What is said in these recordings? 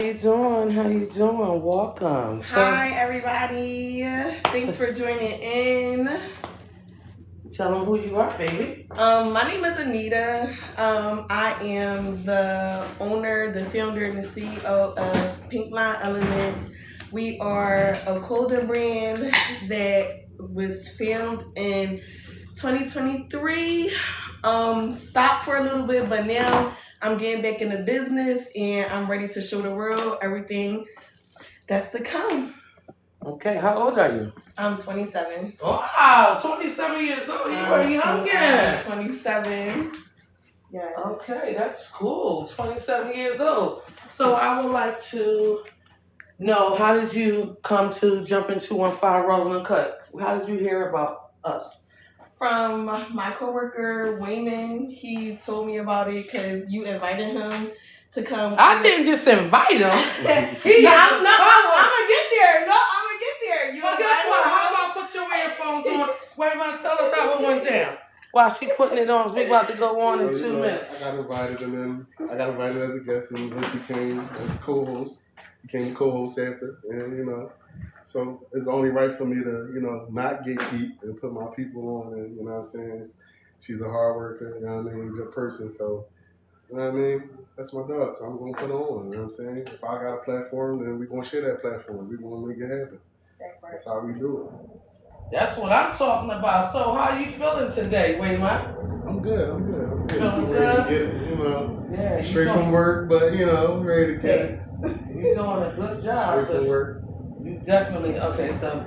How you doing? How you doing? Welcome. Hi, everybody. Thanks for joining in. Tell them who you are, baby. My name is Anita. I am the owner, the founder, and the CEO of Pink Line Elements. We are a clothing brand that was filmed in 2023. Stopped for a little bit, but now I'm getting back into business and I'm ready to show the world everything that's to come. Okay, how old are you? I'm 27. Wow, 27 years old. You are young again. 27. Yes. Okay, that's cool. 27 years old. So I would like to know, how did you come to jump into 215 Rolling and Cut? How did you hear about us? From my coworker Wayman, he told me about it because you invited him to come. I didn't just invite him. I'm gonna get there. No, I'm gonna get there. Well, guess what? How about put your earphones on? Wait a minute, tell us how it went down. While she putting it on, we about to go on in 2 minutes. I got invited, and then I got invited as a guest, and then became a co-host. Became the co-host after, and so it's only right for me to not gatekeep and put my people on, and you know what I'm saying. She's a hard worker, you know what I mean, good person, so you know what I mean. That's my dog, so I'm gonna put it on. You know what I'm saying. If I got a platform, then we're gonna share that platform. We're gonna make it happen. That's how we do it. That's what I'm talking about. So how you feeling today, Wayman? I'm good. Feeling ready good? to get it, Yeah. straight from work, but ready to get it. You're doing a good job. Straight from work. You definitely, okay, so.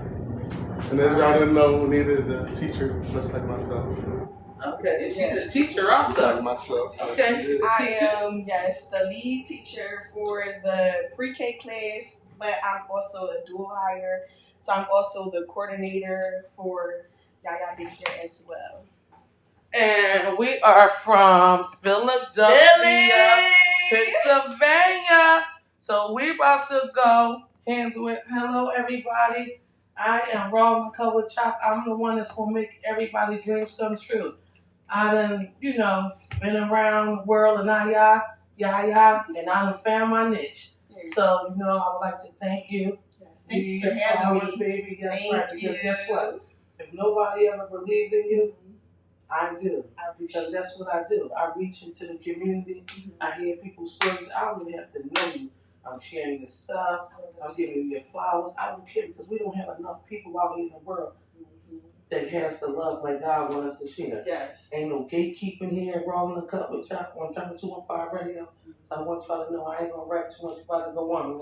And as y'all didn't know, Anita is a teacher, just like myself. Okay, she's a teacher also. Like myself. Okay, she's a I teacher. am, yes, the lead teacher for the pre-K class, but I'm also a dual hire. So I'm also the coordinator for Yaya Daycare as well. And we are from Philadelphia, Pennsylvania. So we about to go hands with hello everybody. I am Raw McCullough Chop. I'm the one that's gonna make everybody's dreams come true. I done, been around the world and and I done found my niche. So, I would like to thank you. Yes, thank you for having me. Baby. Guess Thank what? you. Because guess what? If nobody ever believed in you, I do. Because that's what I do. I reach into the community. I hear people's stories. I don't even have to know you. I'm sharing your stuff. I'm giving you your flowers. I don't care because we don't have enough people out here in the world that has the love like God wants us to share. Yes. Ain't no gatekeeping here. Rolling the cup with y'all on Jungle 215 Radio. I want y'all to know I ain't gonna rap too much about it. Go on.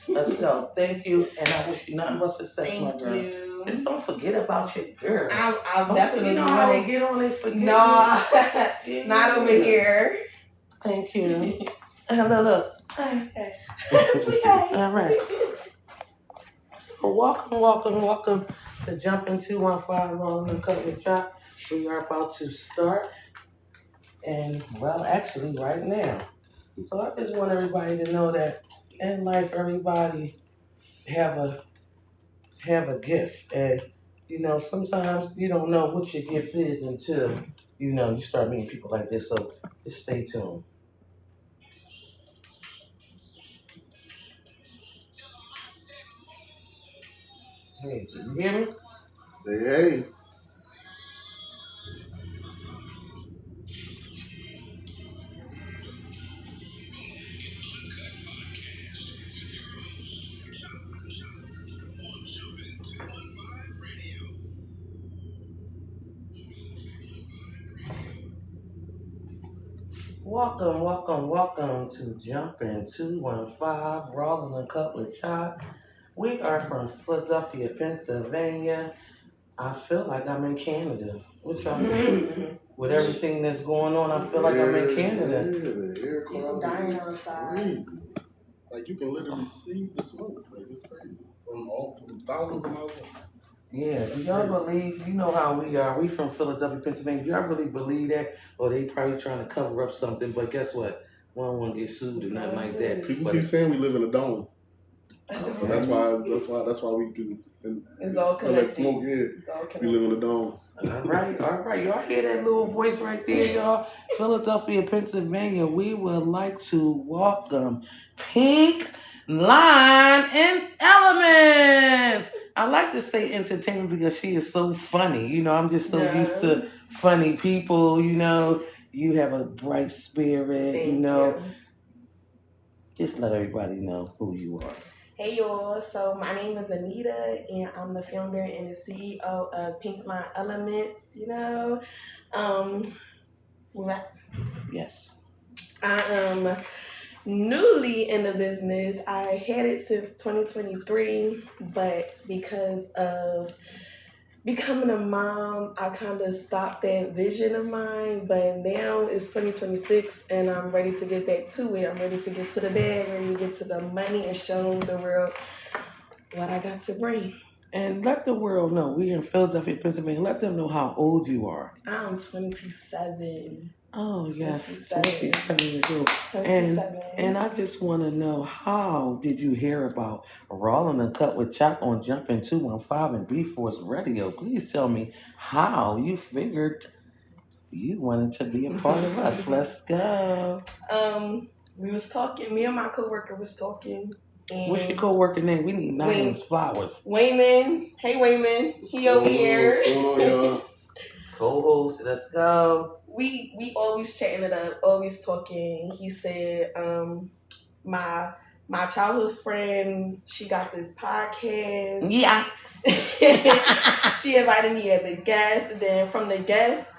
Let's go. Thank you, and I wish you nothing but success, my girl. Thank you. Just don't forget about your girl. I'll definitely how they get on it. Forget. No, me. not over here. Thank you. Look. Okay. All right. So welcome to Jump in 215 Rolling the Cup with y'all. We are about to start, and actually right now. So I just want everybody to know that in life, everybody have a gift, and sometimes you don't know what your gift is until you start meeting people like this. So just stay tuned. Hey, you hear me? Hey. Welcome to Jump in 215 Rolling a Cup with Chop. We are from Philadelphia, Pennsylvania. I feel like I'm in Canada. What y'all think? With everything that's going on, I feel like I'm in Canada. The air People dying outside. crazy. Like you can literally see the smoke. Like it's crazy. From thousands of miles away. Yeah, do y'all believe, how we are, we from Philadelphia, Pennsylvania, do y'all really believe that? Or they probably trying to cover up something, but guess what? We don't want to get sued or nothing like that. People keep saying we live in a dome. Okay. So that's why we do. It's all connected. Smoke, yeah. It's all connected. We live in a dome. All right. Y'all hear that little voice right there, y'all? Philadelphia, Pennsylvania, we would like to welcome Pink Line and Elements. I like to say entertainment because she is so funny. You know, I'm just so used to funny people. You know, you have a bright spirit. Thank you know, you. just let everybody know who you are. Hey y'all, so my name is Anita and I'm the founder and the CEO of Pink Line Elements, you know. What? Yes. I am newly in the business. I had it since 2023, but because of becoming a mom, I kind of stopped that vision of mine. But now it's 2026 and I'm ready to get back to it. I'm ready to get to the bag, ready to get to the money and show the world what I got to bring. And let the world know, we're in Philadelphia, Pennsylvania. Let them know how old you are. I'm 27. Oh, yes. 27. 27 years old. 27. And I just want to know, how did you hear about Rolling the Cut with Chop on Jumpin' 215 and B-Force Radio? Please tell me how you figured you wanted to be a part of us. Let's go. We was talking, me and my coworker was talking. And What's your co-worker name? We need names, flowers. Wayman. Hey, Wayman. He over here. What's going on, y'all? Co-host, let's go. We always chatting it up, always talking. He said, my childhood friend, she got this podcast. Yeah. She invited me as a guest, and then from the guest,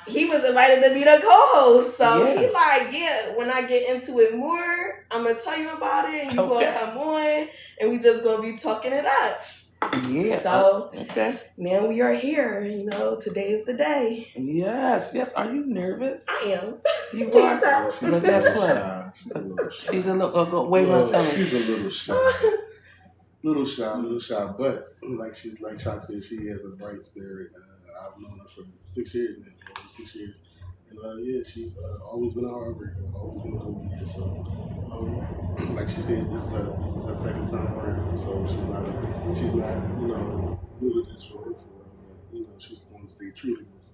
he was invited to be the co-host. So he like, yeah, when I get into it more, I'm gonna tell you about it, and you gonna come on, and we just gonna be talking it up. Yeah. So now we are here. You know, today is the day. Yes. Are you nervous? I am. You Can are. you tell? But guess what? She's a little. Wait, she's a little shy. Little shy, but like Chuck said, she has a bright spirit. I've known her for 6 years now, over 6 years, and yeah, she's always been a hard worker, always been a go getter. So, like she said, this is her second time around, so she's not new to this for her. She's going to stay true to this.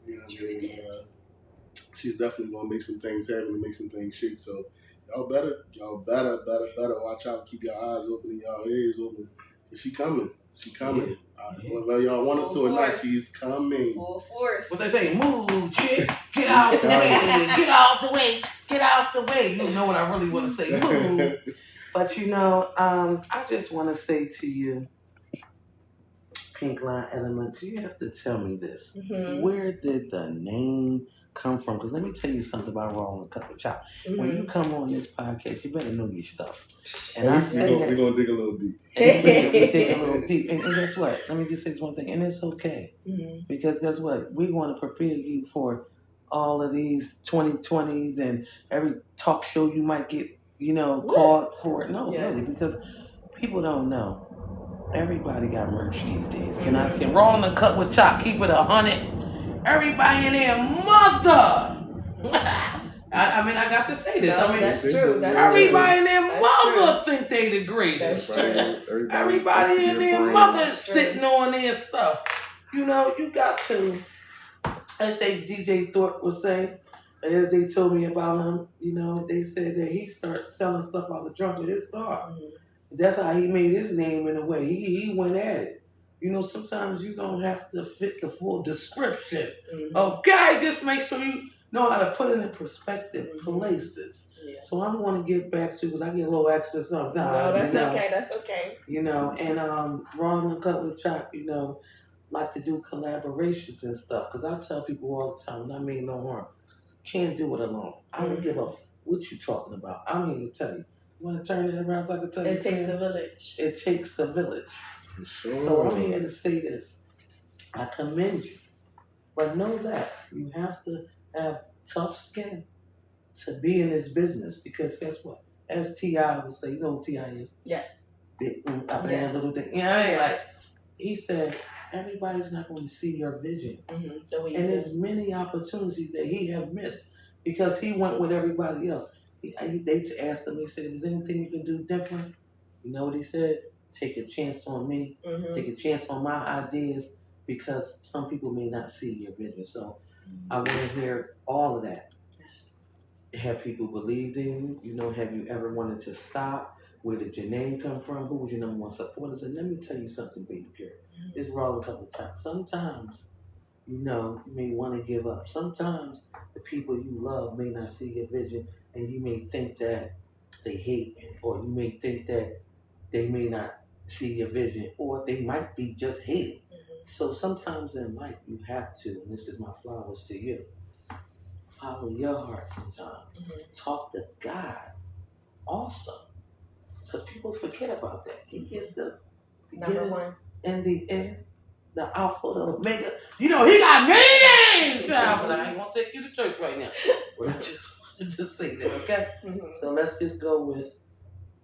You know what I mean? She's definitely going to make some things happen and make some things shake. So. Y'all better watch out. Keep your eyes open and y'all ears open. She coming. Whether y'all want it to or not, she's coming. Full force. What they say, move, chick. Get out the way. Get out the way. Get out the way. You know what I really want to say, move. But I just want to say to you, Pink Line Elements, you have to tell me this. Mm-hmm. Where did the name come from? Because let me tell you something about Rolling the Cut with Chop. Mm-hmm. When you come on this podcast, you better know your stuff. And we're going to dig a little deep. Dig a little deep. And guess what? Let me just say this one thing. And it's okay. Mm-hmm. Because guess what? We want to prepare you for all of these 2020s and every talk show you might get, called for. No, really, because people don't know. Everybody got merch these days. Can Rolling the Cut with Chop, keep it 100. Everybody in there, mother. I got to say this. No, that's true. Everybody in their mother think they the greatest. Everybody in their mother sitting on their stuff. You got to, as DJ Thorpe would say, as they told me about him, they said that he started selling stuff out the trunk of his car. Mm-hmm. That's how he made his name in a way. He went at it. Sometimes you don't have to fit the full description. Mm-hmm. Okay, just make sure you know how to put it in perspective places. Yeah. So I'm going to get back to, because I get a little extra sometimes. No, that's okay. That's okay. And Rolling the Cut with Chop, like to do collaborations and stuff. Because I tell people all the time, and I mean no harm, can't do it alone. I don't give a what you talking about. I'm here to tell you. You want to turn it around so I can tell you? It takes a village. It takes a village. Sure. So I'm here to say this. I commend you. But know that you have to have tough skin to be in this business, because guess what? As T.I. would say, you know what T.I. is? Yes. Big little thing. You know what I mean? Like, he said, everybody's not going to see your vision. Mm-hmm. And there's many opportunities that he have missed because he went with everybody else. They asked him, he said, is there anything you can do different? You know what he said? Take a chance on me. Mm-hmm. Take a chance on my ideas, because some people may not see your vision. So I want to hear all of that. Yes. Have people believed in you? Have you ever wanted to stop? where did your name come from? Who was your number one supporters? And let me tell you something, baby girl. It's wrong a couple of times. Sometimes, you may want to give up. Sometimes the people you love may not see your vision, and you may think that they hate it, or you may think that they may not see your vision, or they might be just hating. So sometimes in life you have to, and this is my flowers to you, follow your heart sometimes. Talk to God also. Because people forget about that. He is the Number one. and the end, the Alpha, the Omega. He got many names, child, but I ain't gonna take you to church right now. But I just wanted to say that, okay? So let's just go with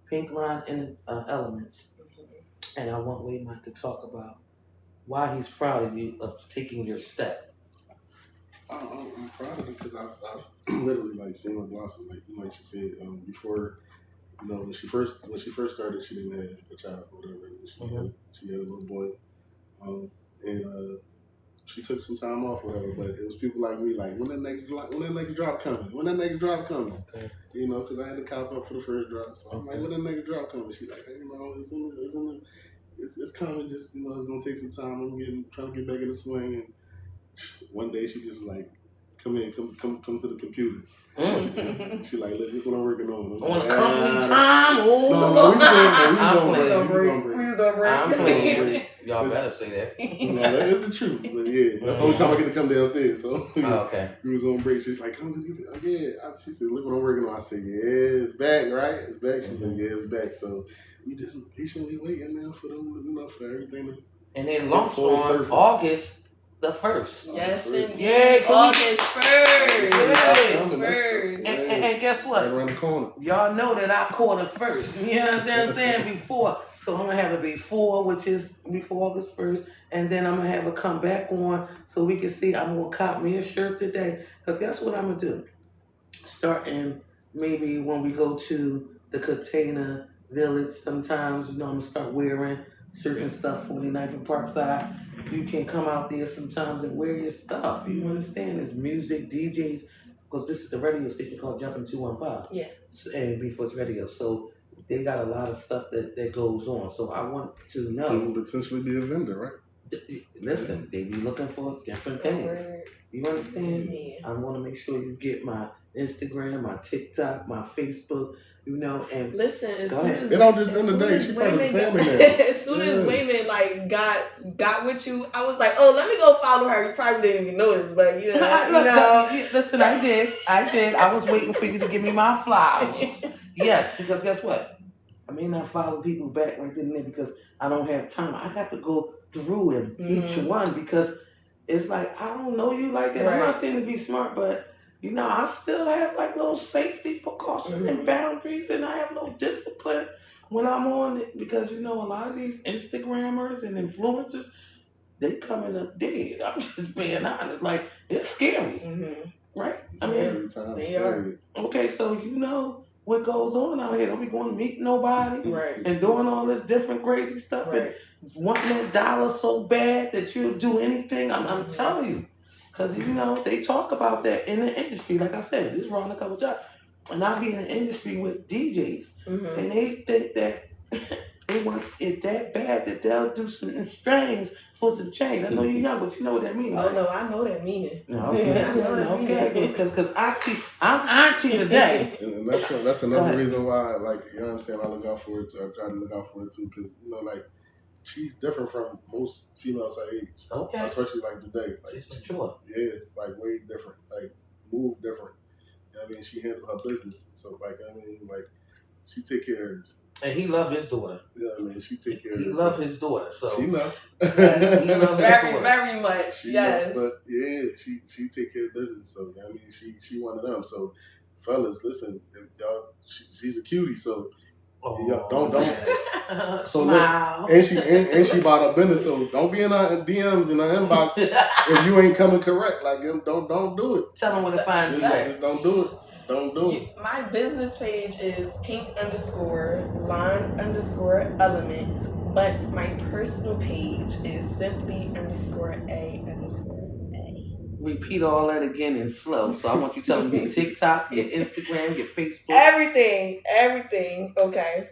Pink Line and Elements. And I want Waymont to talk about why he's proud of you of taking your step. I'm proud of it because I've literally like seen her blossom. Like she said before. When she first started, she didn't have a child or whatever. She had a little boy, and she took some time off, or whatever. But it was people like me, like when that next drop coming, Okay. Because I had to cop up for the first drop. So I'm like, when that next drop coming? She's like, hey, it's coming. Just it's gonna take some time. I'm trying to get back in the swing. And one day she just like, come to the computer. She like, look what I'm working on. On company time? I'm playing. Y'all better say that. That is the truth. But yeah, that's the only time I get to come downstairs. So okay. We was on break. She's like, come to the computer. She said, look what I'm working on. I said, yeah, it's back, right? It's back. She said, yeah, it's back. So we just patiently waiting now for them, for everything to. And they launched on August the 1st. Yes, indeed. Yeah, August 1st. And guess what? Right around the corner. Y'all know that I caught it first. You understand? Before. So I'm going to have a before, which is before August 1st. And then I'm going to have a come back on so we can see. I'm going to cop me a shirt today. Because guess what I'm going to do? Starting maybe when we go to the Container Village, sometimes, I'm going to start wearing certain stuff, 49th and Parkside. You can come out there sometimes and wear your stuff. You understand? There's music, DJs, because this is the radio station called Jumpin' 215. Yeah. And Befor's Radio. So they got a lot of stuff that goes on. So I want to know. You will potentially be a vendor, right? Listen, they be looking for different things. You understand? Yeah. I want to make sure you get my Instagram, my TikTok, my Facebook. And listen, it don't just end the day. She part of the family now. As soon as Wayman got with you, I was like, oh, let me go follow her. You probably didn't even notice, but Listen, I did. I was waiting for you to give me my flowers. Yes, because guess what? I may not follow people back right then and there because I don't have time. I got to go through each one because it's like I don't know you like that. Right. I'm not saying to be smart, but. I still have like little safety precautions and boundaries, and I have no discipline when I'm on it because a lot of these Instagrammers and influencers, they coming up dead. I'm just being honest. Like it's scary, right? I mean, they are. Okay, so what goes on out here? Don't be going to meet nobody, right? And doing all this different crazy stuff and wanting that dollar so bad that you'll do anything. I'm telling you. Because, they talk about that in the industry. Like I said, this wrong a couple jobs. And I be in the industry with DJs. And they think that they want it that bad that they'll do some strings for some change. I know you're young, but you know what that means. Oh, right? No, I know that meaning. Okay. Because I'm auntie today. And that's another reason why, I look out for it. I try to look out for it, too. Because, she's different from most females her age. Okay. Especially today. She's sure. Yeah, way different. Move different. She handled her business. So she take care of hers. And he love his daughter. Yeah, she take care of hers. He love his daughter. So she know. Yes, he love very much. Yes. But yeah, she take care of business. So she one of them. So fellas, listen, if y'all she's a cutie, so don't. So look, and she bought her business. So don't be in her DMs in her inbox if you ain't coming correct. Don't do it. Tell them where to find you. Don't do it. Don't do it. My business page is pink_line_elements, but my personal page is simply_a_. Repeat all that again in slow. So I want you to tell them your TikTok, your Instagram, your Facebook. Everything. Okay.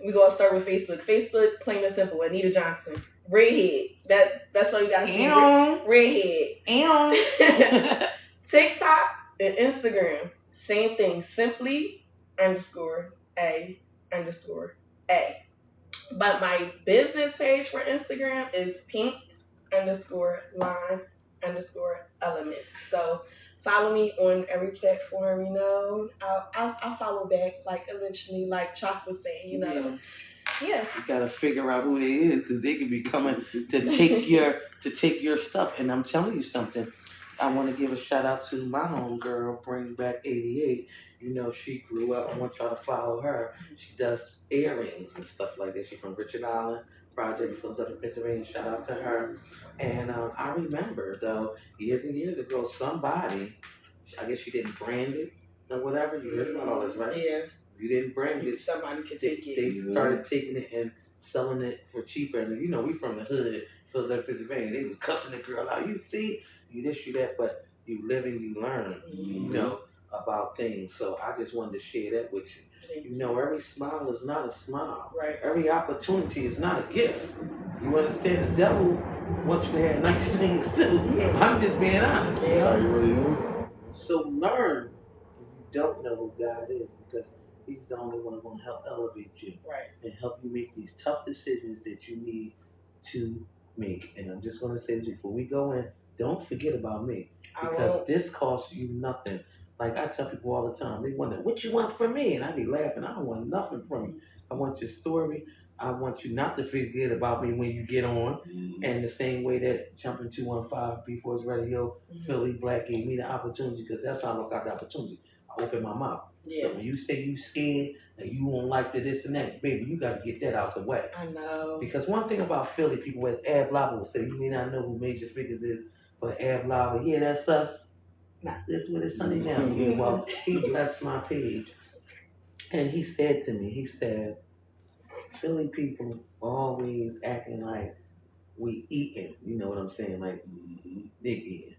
We gonna start with Facebook. Facebook, plain and simple. Anita Johnson, redhead. That's all you gotta see. Redhead. TikTok and Instagram, same thing. Simply _A_. But my business page for Instagram is pink_line_element. So follow me on every platform. I'll follow back like eventually, like Chalk was saying. Yeah. You gotta figure out who they is because they could be coming to take your stuff. And I'm telling you something. I want to give a shout out to my homegirl, Bring Back 88. She grew up. I want y'all to follow her. She does earrings and stuff like that. She's from Richard Island Project, Philadelphia, Pennsylvania. Shout out to her. And I remember, though, years and years ago, somebody, I guess she didn't brand it or whatever. You heard about all this, right? Yeah. You didn't brand it. Somebody could take it. They started taking it and selling it for cheaper. And we from the hood, Philadelphia, Pennsylvania. They was cussing the girl out. You think you this, you that, but you live and you learn. About things. So I just wanted to share that with you. Every smile is not a smile. Right. Every opportunity is not a gift. You understand? The devil wants you to have nice things too. I'm just being honest. So learn if you don't know who God is, because He's the only one going to help elevate you, right, and help you make these tough decisions that you need to make. And I'm just going to say this before we go in: don't forget about me, because this costs you nothing. Like I tell people all the time, they wonder, what you want from me? And I be laughing. I don't want nothing from you. I want your story. I want you not to forget about me when you get on. And the same way that Jumping 215 B4's Radio, Philly Black gave me the opportunity, because that's how I look at the opportunity. I open my mouth. Yeah. So when you say you scared and you won't like this and that, baby, you got to get that out the way. I know. Because one thing about Philly people, as Ab Lava will say, you may not know who Major Figures is, but Ab Lava, yeah, that's us. This with his Sunday now. Yeah, well, he blessed my page. And he said to me, Philly people always acting like we eating. You know what I'm saying? Like, they eating.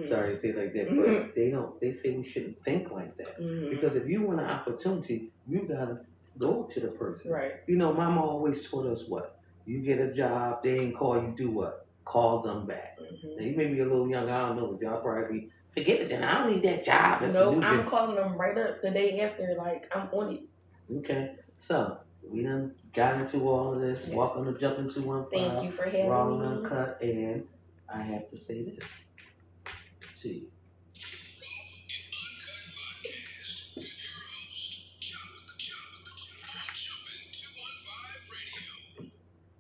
Sorry to say it like that, but they say we shouldn't think like that. Because if you want an opportunity, you gotta go to the person. Right. Mama always taught us what? You get a job, they ain't call you, do what? Call them back. Now, you may be a little young, I don't know, but y'all probably forget it, then I don't need that job. No, I'm calling them right up the day after, like, I'm on it. Okay, so we done got into all of this. Yes. Welcome to Jumping 215. Thank you for having Raw me. and Uncut, and I have to say this. See.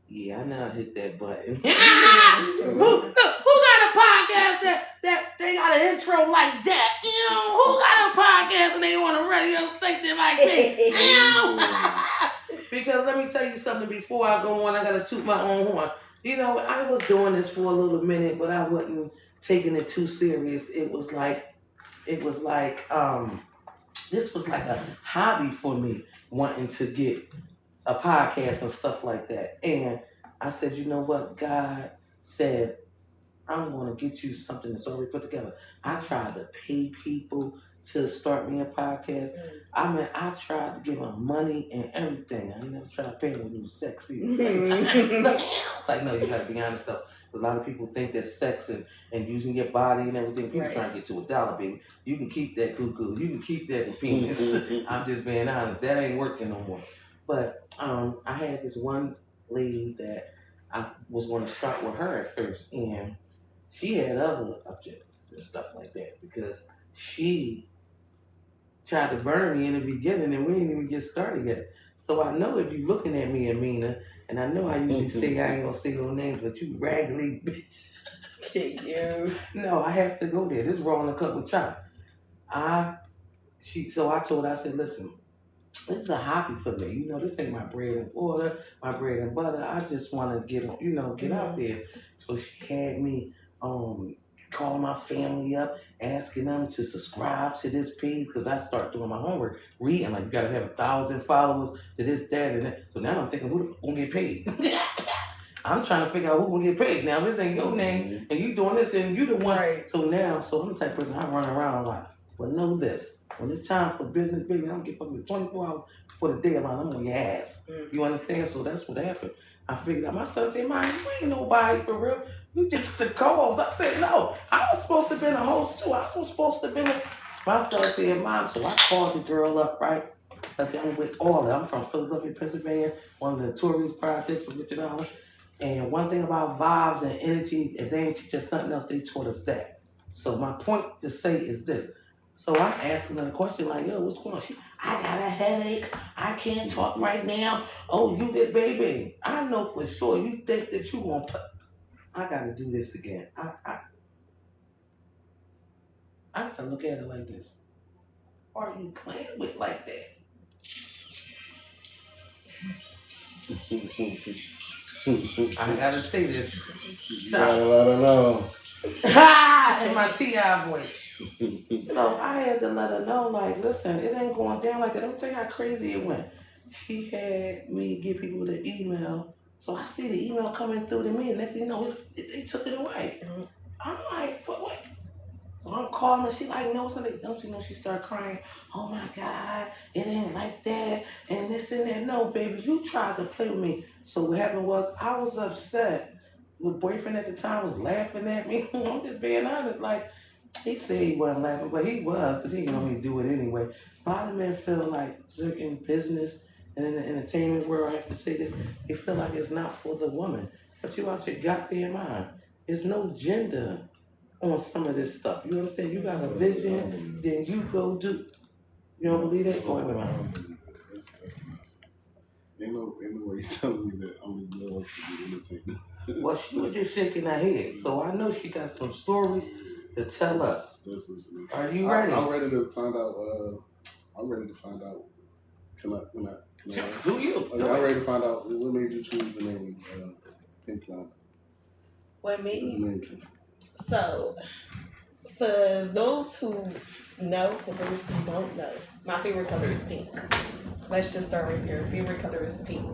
Yeah, I know I hit that button. Who got a podcast that they got an intro like that? Who got a podcast and they on a radio station like me? Because let me tell you something before I go on, I gotta toot my own horn. I was doing this for a little minute, but I wasn't taking it too serious. This was like a hobby for me, wanting to get a podcast and stuff like that. And I said, you know what? God said, I'm going to get you something that's already put together. I tried to pay people to start me a podcast. I mean, I tried to give them money and everything. I never tried to pay them with sex either. It's like, no, you got to be honest though. A lot of people think that sex and using your body and everything, people trying to get to $1, baby. You can keep that cuckoo. You can keep that penis. I'm just being honest. That ain't working no more. But I had this one lady that I was going to start with her at first, and she had other objectives and stuff like that, because she tried to burn me in the beginning, and we didn't even get started yet. So I know if you're looking at me, Amina, and I know I usually say I ain't going to say no names, but you raggedy bitch. No, I have to go there. This is Raw and Uncut with Chop. So I told her, I said, listen, this is a hobby for me. This ain't my bread and water, my bread and butter. I just want to get out there. So she had me calling my family up, asking them to subscribe to this page, because I start doing my homework, reading, like, you got to have 1,000 followers to this, that, and that. So now I'm thinking, who's going to get paid? I'm trying to figure out who's going to get paid. Now, if this ain't your name, and you doing it, then you the one. Right. So I'm the type of person, I run around like, well, know this. When it's time for business, baby, I don't give a fuck. It's 24 hours before the deadline. I'm on your ass. You understand? So that's what happened. I figured out. My son said, "Mom, you ain't nobody for real. You just the co-host." I said, "No, I was supposed to have been a host too. I was supposed to have been." My son said, "Mom," so I called the girl up, right? I'm with all that. I'm from Philadelphia, Pennsylvania, one of the tourist projects with Richard Allen. And one thing about vibes and energy, if they ain't teach us nothing else, they taught us that. So my point to say is this. So I'm asking her a question like, yo, what's going on? I got a headache. I can't talk right now. Oh, you did, baby. I know for sure you think that you won't play. I got to do this again. I got to look at it like this. Are you playing with like that? I gotta say this. You gotta let her know. In my T.I. voice. So I had to let her know, like, listen, it ain't going down like that. Let me tell you how crazy it went. She had me give people the email. So I see the email coming through to me, and next thing you know, they took it away. I'm like, what? So I'm calling her. She like, no, something. Don't you know? She started crying. Oh my God, it ain't like that, and this and that. No, baby, you tried to play with me. So what happened was, I was upset. My boyfriend at the time was laughing at me. I'm just being honest. Like, he said he wasn't laughing, but he was, because he didn't want me to do it anyway. A lot of men feel like certain business and in the entertainment world, I have to say this, they feel like it's not for the woman. But you out your goddamn mind. There's no gender on some of this stuff. You understand? You got a vision, then you go do. You don't believe that? Go ahead, man. Ain't no way you telling me that only girls can be entertained. Well, she was just shaking her head, so I know she got some stories to tell us. Are you ready? I'm ready to find out. I'm ready to find out. Can I? Do you? Okay, I'm ready to find out. What made you choose the name Pink Line? What made me? So, for those who know, for those who don't know, my favorite color is pink. Let's just start right there. Favorite color is pink.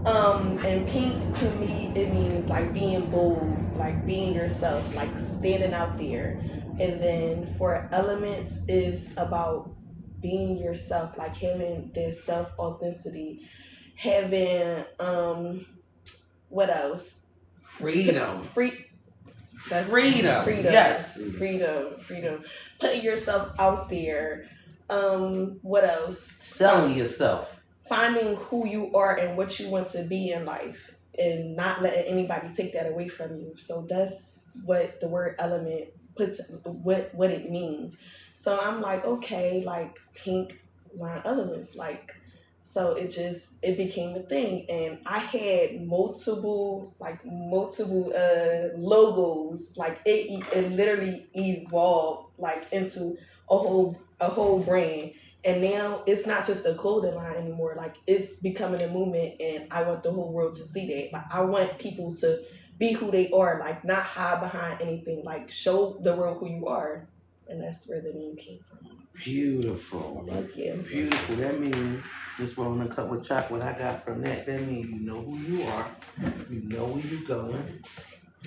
And pink to me, it means like being bold, like being yourself, like standing out there. And then for elements is about being yourself, like having this self authenticity, having what else? Freedom. That's freedom. Yes. Freedom. Putting yourself out there. What else? Selling yourself. Finding who you are and what you want to be in life, and not letting anybody take that away from you. So that's what the word element puts, what it means. So I'm like, okay, like pink line elements, like. So it became a thing, and I had multiple logos. Like it literally evolved like into a whole brand. And now it's not just a clothing line anymore. Like it's becoming a movement, and I want the whole world to see that. Like I want people to be who they are, like not hide behind anything. Like show the world who you are, and that's where the name came from. Beautiful. Like yeah. Beautiful. That means just rolling a cup with chocolate. I got from that. That means you know who you are, you know where you're going,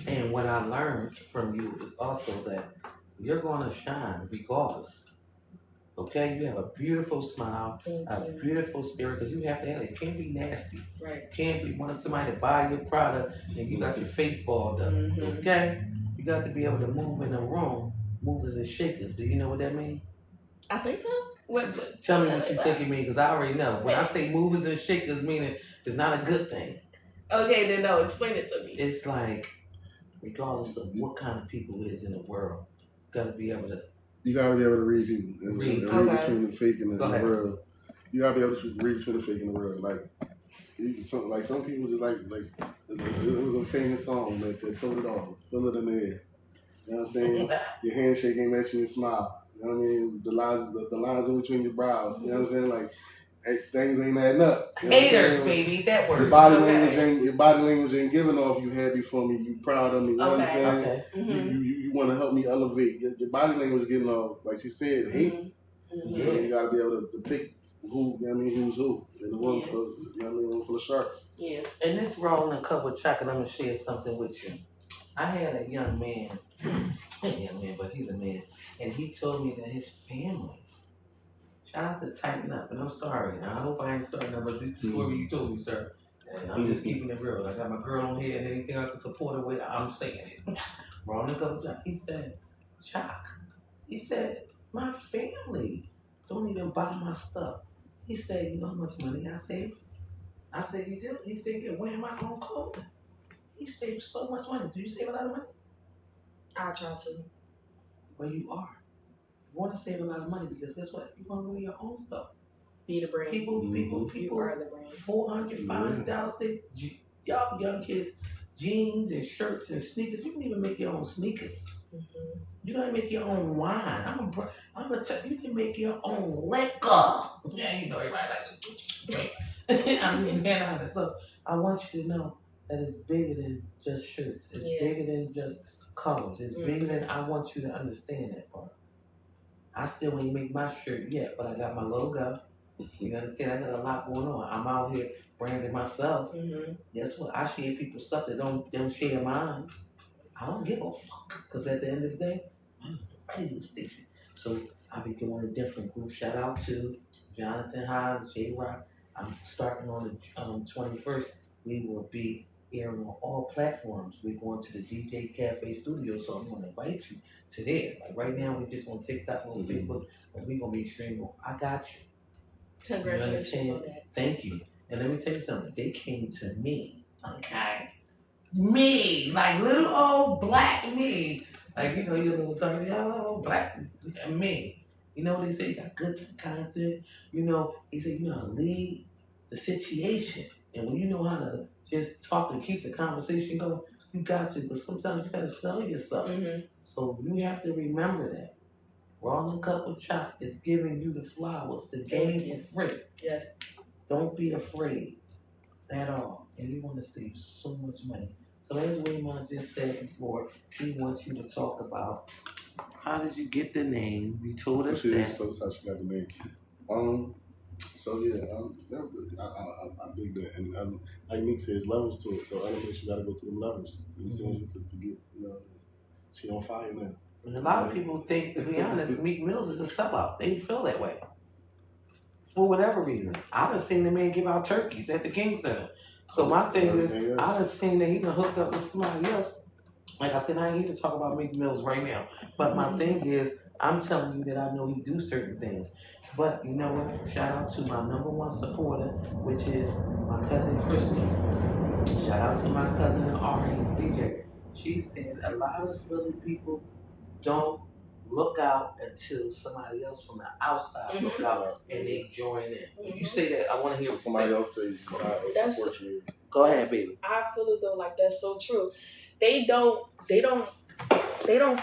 and what I learned from you is also that you're going to shine regardless. Okay, you have a beautiful smile, a beautiful spirit, because you have to have it. It can't be nasty. Right. It can't be wanting somebody to buy your product and you got your face balled up. Mm-hmm. Okay? You got to be able to move in a room, movers and shakers. Do you know what that means? I think so. What? Tell me what you think it means, because I already know. When I say movers and shakers, meaning it's not a good thing. Okay, then no, explain it to me. It's like, regardless of what kind of people is in the world, you got to be able to. You gotta be able to read people and read between the fake and the real. You gotta be able to read between the fake and the real. Like some people just like it was a famous song that told it all. Feel it in the air. You know what I'm saying? Your handshake ain't matching your smile. You know what I mean? The lines in between your brows. You know what I'm saying? Like things ain't adding up. You know haters, baby, that word. Your body language ain't giving off you happy for me. You proud of me. You know what I'm saying? Okay. Mm-hmm. You want to help me elevate. Your body language getting off, like she said, hate. Mm-hmm. So you gotta be able to pick who. You know what I mean? Who's who in the room for. You know what I mean? Room full of sharks. Yeah. And this rolling a cup with chocolate, I'm gonna share something with you. I had a young man, but he's a man, and he told me that his family Shout out to Tighten Up, and I'm sorry. Now, I hope I ain't starting up, but the story you told me, sir. And I'm just keeping it real. I got my girl on here, and anything I can support her with, I'm saying it. Wrong to go, Jock. He said, Jock. He said, my family don't even buy my stuff. He said, you know how much money I save? I said, you do? He said, you're wearing my own clothing. He saved so much money. Do you save a lot of money? I try to. Well, you are. You want to save a lot of money because guess what? You want to wear your own stuff. Be the brand. People, You are the brand. $400, $500. Y'all young kids, jeans and shirts and sneakers. You can even make your own sneakers. Mm-hmm. You gotta make your own wine. I'm gonna tell you, can make your own liquor. Yeah, you know everybody like to drink. I mean, man, honest. So I want you to know that it's bigger than just shirts. It's bigger than just colors. It's bigger than. I want you to understand that part. I still ain't make my shirt yet, but I got my logo. You understand? I got a lot going on. I'm out here branding myself. Guess what? I share people's stuff that don't share mine. I don't give a fuck, because at the end of the day, I'm a radio station. So I'll be doing a different group. Shout out to Jonathan Hines, J Rock. I'm starting on the 21st. We will be airing on all platforms. We're going to the DJ Cafe Studio, so I'm going to invite you to there. Like right now, we're just on TikTok, on Facebook, but we're going to be streaming. I got you. Congratulations on that. Thank you. And let me tell you something. They came to me, okay? Me, like little old black me. Like, you know, you little 30, old black me. You know what they say? You got good content. You know, he said, you know how to lead the situation. And when you know how to just talk and keep the conversation going, you got to. But sometimes you got to sell yourself. So you have to remember that. Raw and Cut with Chop is giving you the flowers, the game for free. Yes. Don't be afraid at all. And you want to save so much money. So as Waymon just said before, he wants you to talk about how did you get the name? You told us that. So that's how she got the name. So yeah, I dig that, and like Meek says, levels to it. So elements, you got to go through the levels. You know, to get, you know, she on fire now. And a lot of people think, to be honest, Meek Mills is a sellout. They feel that way. For whatever reason. I done seen the man give out turkeys at the King Center. So my thing is, I done seen that he done hooked up with somebody else. Like I said, I ain't here to talk about Meek Mills right now. But my thing is, I'm telling you that I know he do certain things. But you know what? Shout out to my number one supporter, which is my cousin Christy. Shout out to my cousin Ari's DJ. She said a lot of Philly people don't look out until somebody else from the outside look out and they join in. When you say that, I want to hear what somebody else say, I support you. Go ahead, baby. I feel as though like that's so true. They don't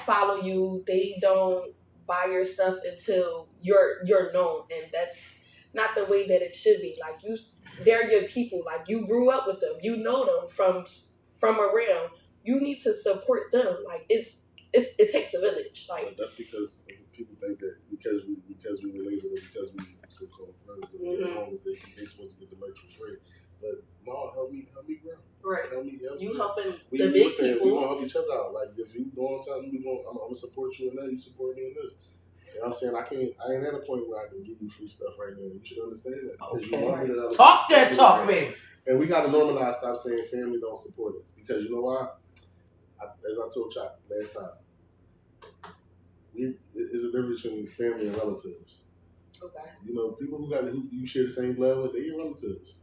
follow you. They don't buy your stuff until you're known, and that's not the way that it should be. Like they're your people. Like you grew up with them. You know them from around. You need to support them. Like it takes a village. Like that's because people think that because we related or because we so-called friends or they supposed to get the merch for free. But no, help me grow. Right. Help me. You helping the big people. We gonna help each other out. Like if you doing something, I'm gonna support you in that. You support me in this. You know what I'm saying? I ain't at a point where I can give you free stuff right now. You should understand that. Okay. You want me to talk that talk, baby. And we got to normalize, stop saying family don't support us. Because you know why? As I told Chop last time, there's a difference between family and relatives. Okay. You know, people who you share the same blood with, they're your relatives.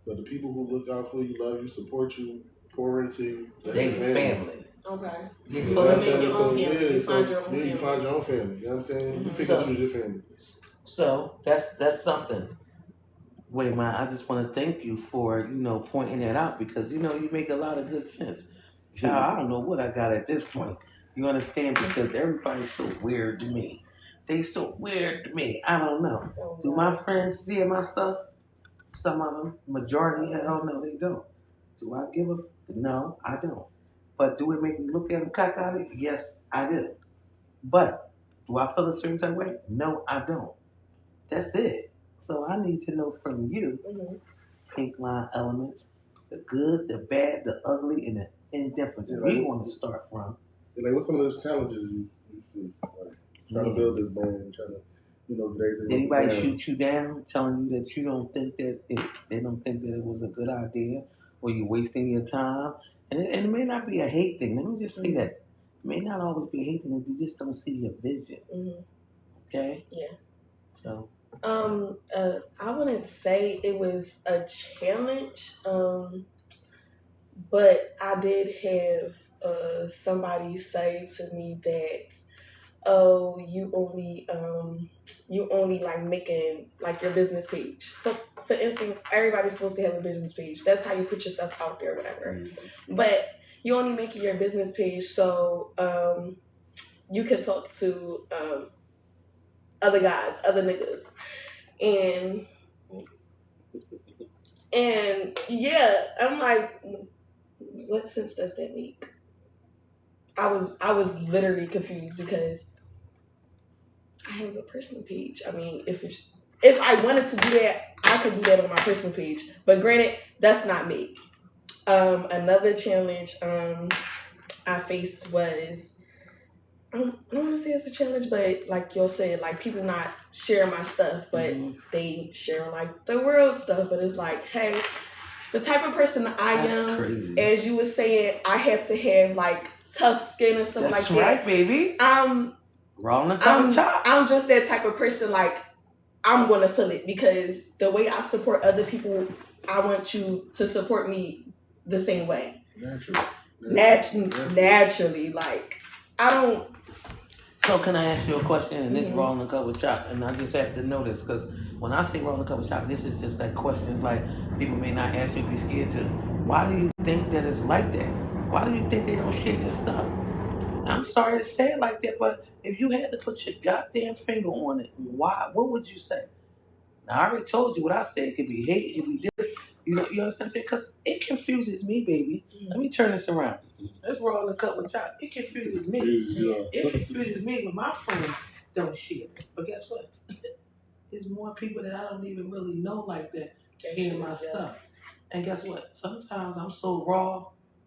But the people who look out for you, love you, support you, pour into you, they family. Okay. Yeah, so you make your own family. You find your own family. You find your own family. You know what I'm saying? You pick and choose your family. So that's something. Wait, man, I just want to thank you for, pointing that out because, you make a lot of good sense. Child, I don't know what I got at this point. You understand? Because everybody's so weird to me. They so weird to me. I don't know. Do my friends see my stuff? Some of them. Majority, hell no, they don't. Do I give a... No, I don't. But do it make me look at them cockeyed? Yes, I do. But do I feel a certain type of way? No, I don't. That's it. So I need to know from you, Pink Line Elements, the good, the bad, the ugly, and the indifferent. We want to start from. Like, what's some of those challenges you face? Like, trying to build this brand, trying to, Did anybody shoot you down, telling you that you don't think that they don't think that it was a good idea, or you wasting your time? And it may not be a hate thing. Let me just say that it may not always be a hate thing. You just don't see your vision. Okay. Yeah. So. I wouldn't say it was a challenge. But I did have somebody say to me that, oh, you only like making like your business page. For instance, everybody's supposed to have a business page. That's how you put yourself out there, whatever. But you only making your business page so you can talk to other guys, other niggas, and yeah, I'm like, what sense does that make? I was literally confused because I have a personal page. I mean, if I wanted to do that, I could do that on my personal page. But granted, that's not me. Another challenge I faced was, I don't want to say it's a challenge, but like y'all said, like people not sharing my stuff, but they sharing like the world stuff. But it's like, hey, the type of person I am, as you were saying, I have to have like tough skin and stuff like that. That's right, baby. I'm just that type of person. Like, I'm gonna feel it because the way I support other people, I want you to support me the same way. Naturally, like I don't. So can I ask you a question? And this rolling cup with chop, and I just have to know this because when I say rolling cup with chop, this is just like questions like people may not ask you, be scared to. Why do you think that it's like that? Why do you think they don't share your stuff? I'm sorry to say it like that, but if you had to put your goddamn finger on it, why? What would you say? Now I already told you what I said. It could be hate, it could be this. You understand what I'm saying? Because it confuses me, baby. Let me turn this around. Let's roll the cup with chop. It confuses me. It confuses me when my friends don't share. But guess what? There's more people that I don't even really know like that hear my stuff. And guess what? Sometimes I'm so raw.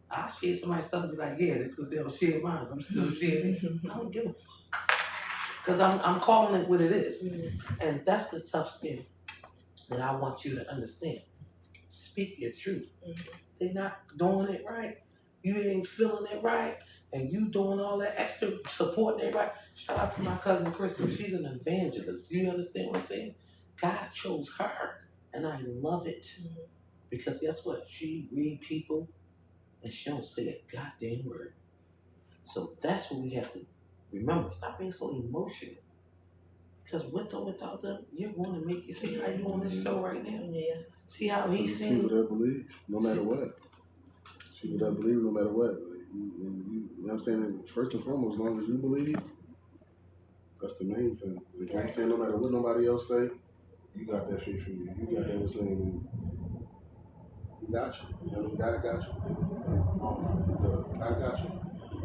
I share somebody's stuff and be like, yeah, that's because they don't share mine. I'm still sharing it. I don't give a fuck. Because I'm calling it what it is. And that's the tough skin that I want you to understand. Speak your truth. They're not doing it right. You ain't feeling it right. And you doing all that extra supporting it right. Shout out to my cousin Crystal. She's an evangelist. You understand what I'm saying? God chose her. And I love it. Because guess what? She read people and she don't say a goddamn word. So that's what we have to remember. Stop being so emotional. Because with or without them, you're going to make it. See how you on this show right now? Yeah. See how he's saying. People that believe, no matter what. People that believe, no matter what. You know what I'm saying? First and foremost, as long as you believe, that's the main thing. You know what I'm saying? No matter what nobody else say, you got that faith in you. You got that saying. He got you. You know, God got you. God got you.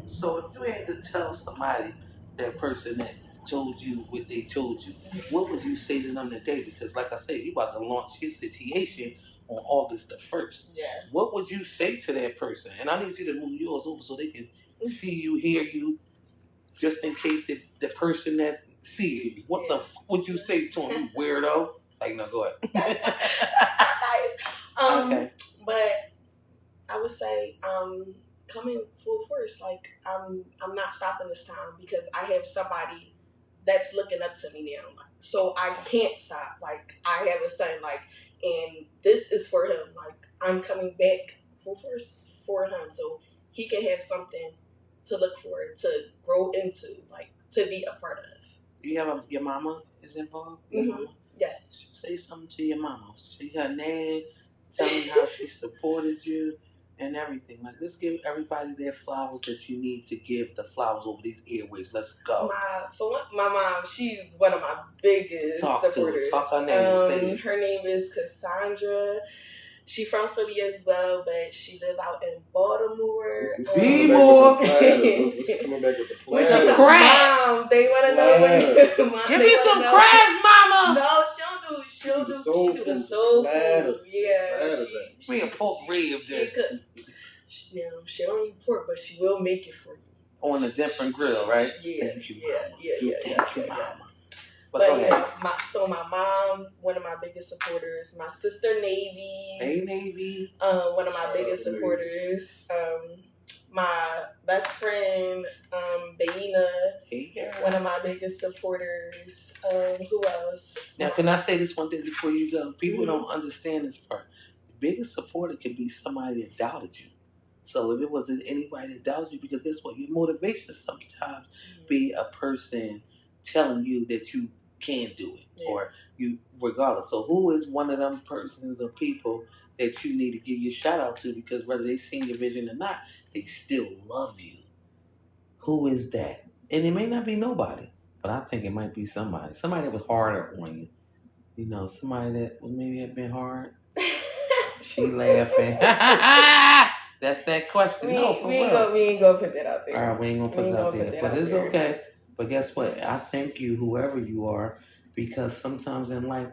So if you had to tell somebody, that person that told you what they told you, what would you say to them today? Because like I said, you about to launch your situation on August the 1st. Yeah. What would you say to that person? And I need you to move yours over so they can see you, hear you, just in case if the person that sees you, what the fuck would you say to him, you weirdo? Like, no, go ahead. Nice. Okay. But I would say, coming full force, like I'm not stopping this time because I have somebody that's looking up to me now. So I can't stop. Like I have a son, like, and this is for him. Like I'm coming back full force for him, so he can have something to look for, to grow into, like to be a part of. Do you have your mama is involved? Mm-hmm. Yes. Say something to your mama. Say her name. Tell me how she supported you and everything. Like, let's give everybody their flowers that you need to give the flowers over these airways. Let's go. My mom, she's one of my biggest supporters. Talk her name. Her name is Cassandra. She from Philly as well, but she live out in Baltimore. B-more. She's coming back with the With some crabs. Mom, they want to know what. Give me some crabs, mama. No, she do the soul food. Yeah. She a pork rib. She don't eat pork, but she will make it for you. On a different grill, right? Yeah. Thank you, mama. But go ahead. my mom, one of my biggest supporters. My sister, Navy. Hey, Navy. One of my biggest supporters. My best friend, Baina. Hey, girl. One of my biggest supporters. Who else? Now, can I say this one thing before you go? People don't understand this part. The biggest supporter can be somebody that doubted you. So if it wasn't anybody that doubted you, because guess what? Your motivation sometimes be a person telling you that you can't do it, or you, regardless. So who is one of them persons or people that you need to give your shout out to, because whether they seen your vision or not, they still love you. Who is that? And it may not be nobody, but I think it might be somebody. Somebody that was harder on you. You know, somebody that was maybe had been hard. She laughing. That's that question. We ain't gonna put that out there. All right, we ain't gonna put it out there. But it's okay. But guess what? I thank you, whoever you are, because sometimes in life,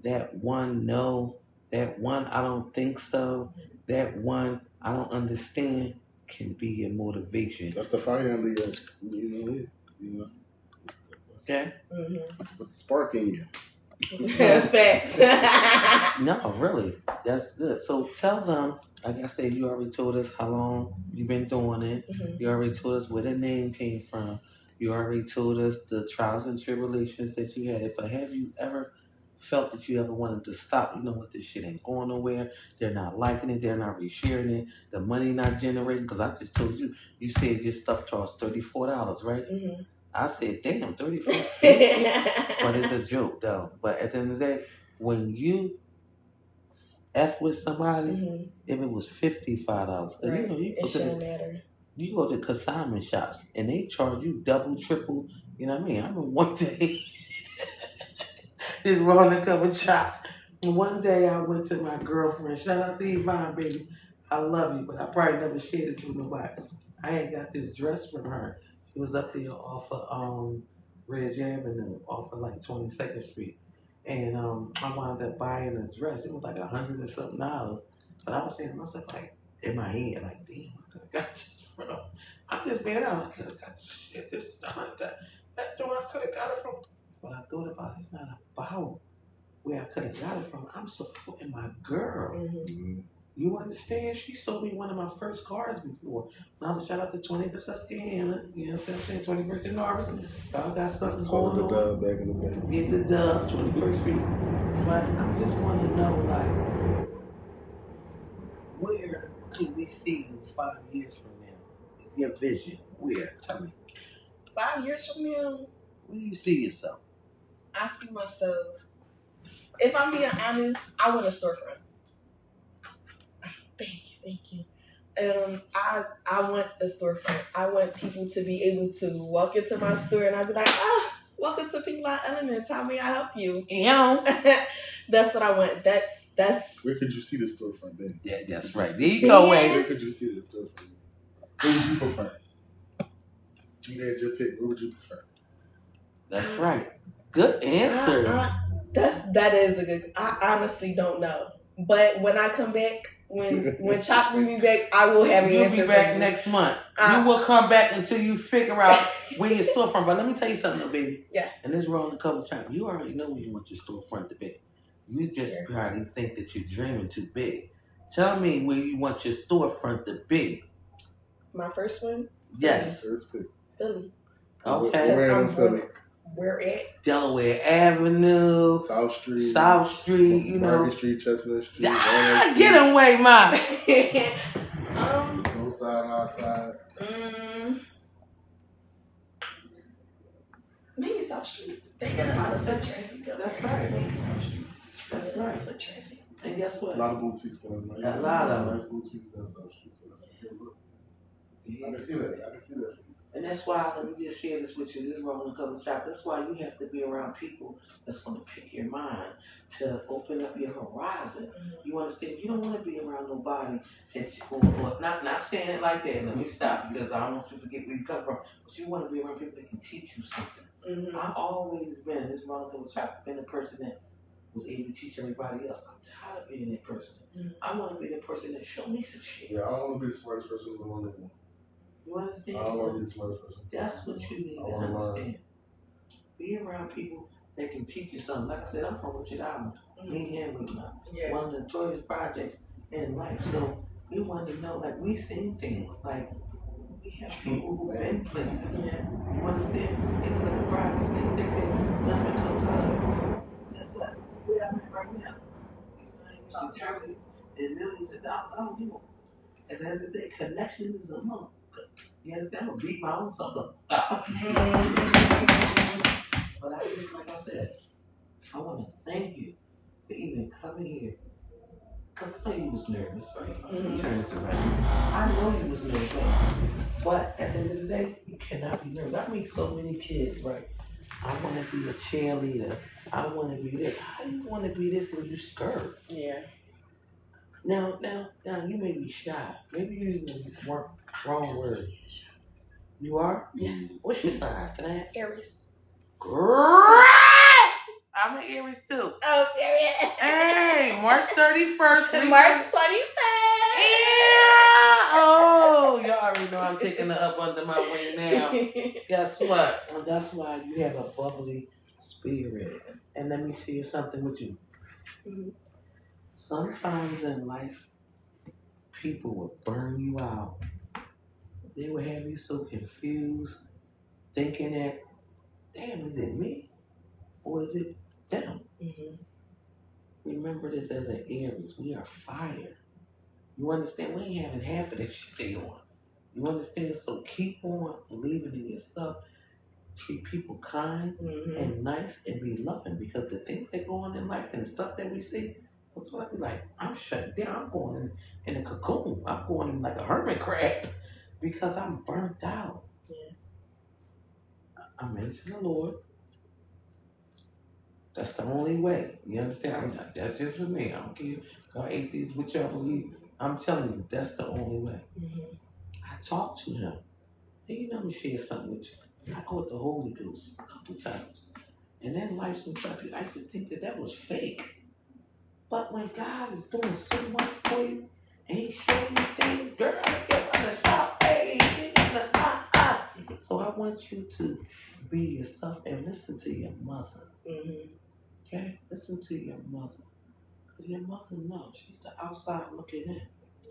that one no, that one I don't think so, that one I don't understand can be your motivation. That's the fire under you know. Okay? Put the spark in you. Facts. No, really. That's good. So tell them, like I said, you already told us how long you've been doing it. You already told us where the name came from. You already told us the trials and tribulations that you had. But have you ever felt that you ever wanted to stop? You know what, this shit ain't going nowhere. They're not liking it. They're not resharing it. The money not generating. Because I just told you, you said your stuff costs $34, right? I said, damn, 34. But it's a joke, though. But at the end of the day, when you F with somebody, if it was $55, right. you know, it shouldn't matter. You go to consignment shops and they charge you double, triple. You know what I mean? I remember one day, this rolling cover chop. One day I went to my girlfriend. Shout out to Yvonne, baby. I love you, but I probably never shared this with nobody. I ain't got this dress from her. She was up there off of Ridge Avenue, off of like 22nd Street. And I wound up buying a dress. It was like $100 and something. But I was saying to myself, like, in my head, like, damn, I could have got this from. I'm just being out. I could have got this shit. This that door I could have got it from. But I thought about it. It's not about where I could have got it from. I'm supporting my girl. You understand? She sold me one of my first cars before. Now shout out to 20th and Susquehanna. You know what I'm saying? 21st and Norris. Y'all got something going on. The dub back in the day. Get the dub, 21st Street. But I just want to know, like, where can we see you 5 years from now? Your vision. Where? Tell me. 5 years from now, Where do you see yourself? I see myself. If I'm being honest, I want a storefront. Thank you. I want a storefront. I want people to be able to walk into my store and I'd be like, welcome to Pink Line Elements. How may I help you? That's what I want. That's. Where could you see the storefront then? Yeah, that's right. There you go, Wade. Where could you see the storefront? Where would you prefer? You had your pick. Where would you prefer? That's right. Good answer. That is a good. I honestly don't know, but when I come back. When Chop bring me back, I will have an answer. You'll be back next month. You will come back until you figure out where your storefront. But let me tell you something, though, baby. Yeah. And this rolling cover Chop, you already know where you want your storefront to be. You just probably think that you're dreaming too big. Tell me where you want your storefront to be. My first one. Yes. First pick. Philly. Okay. Where in Philly? Where at? Delaware Avenue. South Street, you know. Market Street, Chestnut Street. Get away, ma. North side, outside. Maybe South Street. They get a lot of foot traffic. That's right. Maybe South Street. That's right. Foot traffic. And guess what? A lot of boutiques down there. A lot of them. Nice boutiques down South Street. So that's a good look. I can see that. And that's why, let me just share this with you, this is Rolling Cover Shop. That's why you have to be around people that's going to pick your mind, to open up your horizon. You understand? You don't want to be around nobody that you, or not saying it like that. Let me stop, because I don't want you to forget where you come from. But you want to be around people that can teach you something. I've always been, this Rolling Cover Shop, been the person that was able to teach everybody else. I'm tired of being that person. I want to be the person that show me some shit. Yeah, I don't want to be the smartest person in the world anymore. You understand? I don't want to be the smartest person. That's what you need to understand. Be around people they can teach you something. Like I said, I'm from Richard Island, me and Wheatland, Yeah. one of the notorious projects in life. So we want to know, like, we seen things, like, we have people who've been places. Yeah. You understand? They look at the project, they think that nothing comes out of it. Guess what? Where I'm at right now, these trillions and millions of dollars, I don't know. At the end of the day, connection is a monk. You understand? I'm gonna beat my own self up. But I just, like I said, I want to thank you for even coming here. Because I know you was nervous, right? Let me turn this around. I know you was nervous. But at the end of the day, you cannot be nervous. I meet so many kids, right? I want to be a cheerleader. I want to be this. How do you want to be this when you scared? Yeah. Now, you may be shy. Maybe you're using the wrong word. You are? Yes. What's your sign? Can I ask? Aries. Great! I'm an Aries too. Oh, period. Hey, March 31st. March 25th. Yeah. Oh, y'all already know I'm taking it up under my wing now. Guess what? Well, that's why you have a bubbly spirit. And let me share something with you. Sometimes in life, people will burn you out. They will have you so confused, thinking that, damn, is it me or is it them? Remember this as an Aries. We are fire. You understand? We ain't having half of this shit they on. You understand? So keep on believing in yourself. Treat people kind and nice and be loving, because the things that go on in life and the stuff that we see, that's what I be like, I'm shutting down. I'm going in a cocoon. I'm going in like a hermit crab because I'm burnt out. Yeah. I'm into the Lord. That's the only way. You understand? That's just for me. I don't care y'all atheists, what y'all believe. I'm telling you, that's the only way. I talk to him. And you know, let me share something with you. I caught the Holy Ghost a couple times. And then life sometimes I used to think that that was fake. But when God is doing so much for you, and He's showing you things, girl, get on the shop, hey, So I want you to be yourself and listen to your mother. Okay? Listen to your mother. Because your mother knows. She's the outside looking in.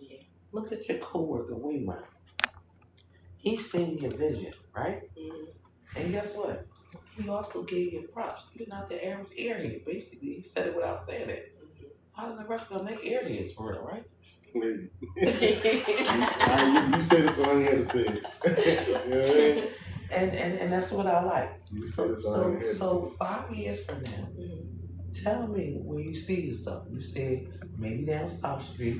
Yeah. Look at your coworker, Wayman. He's seeing your vision, right? And guess what? He also gave you props. You're not the average area, basically. He said it without saying it. How did the rest of them make areas for real, right? Maybe. You said it, so I ain't had to say it. You know what I mean? And that's what I like. You said it, so I ain't had to say it. So 5 years from now, tell me where you see yourself. You said maybe down South Street.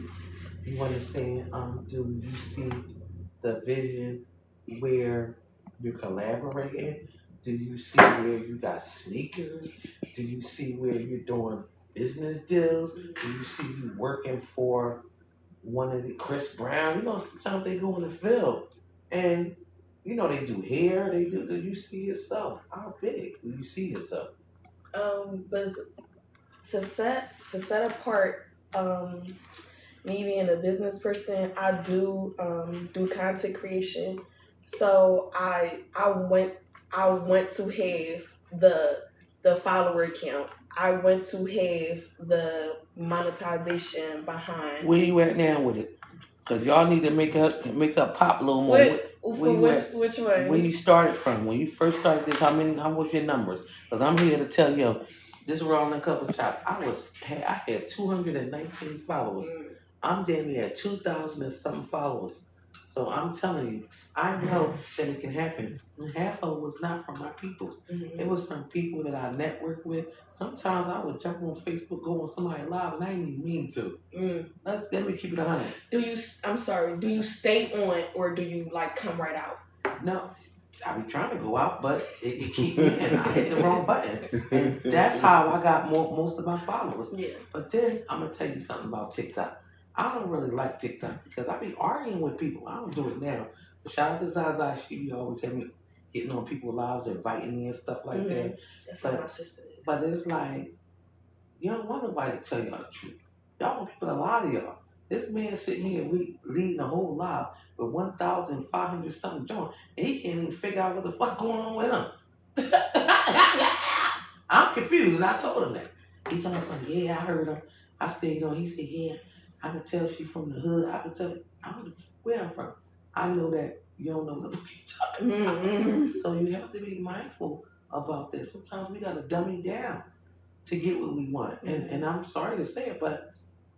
You understand? Do you see the vision where you're collaborating? Do you see where you got sneakers? Do you see where you're doing business deals? Do you see you working for one of the Chris Brown? You know, sometimes they go in the field and you know they do hair. They do. Do you see yourself? How big do you see yourself? But to set apart, me being a business person, I do do content creation. So I want to have the follower count. I want to have the monetization behind. Where you at now with it? Cause y'all need to make up pop a little more. Which one? Where you started from? When you first started this, how was your numbers? Cause I'm here to tell you, this is Raw and Cover Shop. I had 219 followers. I'm damn near at 2,000 and something followers. So I'm telling you, I know that it can happen. And half of it was not from my peoples. It was from people that I network with. Sometimes I would jump on Facebook, go on somebody live, and I didn't even mean to. Let me keep it 100. Do you stay on, or do you like come right out? No. I be trying to go out, but it keep me in. I hit the wrong button. And that's how I got most of my followers. Yeah. But then I'm going to tell you something about TikTok. I don't really like TikTok because I be arguing with people. I don't do it now. But shout out to Zaza. She always have me getting on people's lives, inviting me and stuff like that. That's what my sister is. But it's like, you don't want nobody to tell y'all the truth. Y'all want people to lie to y'all. This man sitting here leading a whole live with 1,500 something joint, and he can't even figure out what the fuck going on with him. I'm confused, and I told him that. He told me something. Yeah, I heard him. I stayed on. He said, yeah, I could tell she from the hood. I could tell. I don't know where I'm from. I know that you don't know what you're talking about. Mm-hmm. So you have to be mindful about this. Sometimes we gotta dummy down to get what we want. And I'm sorry to say it, but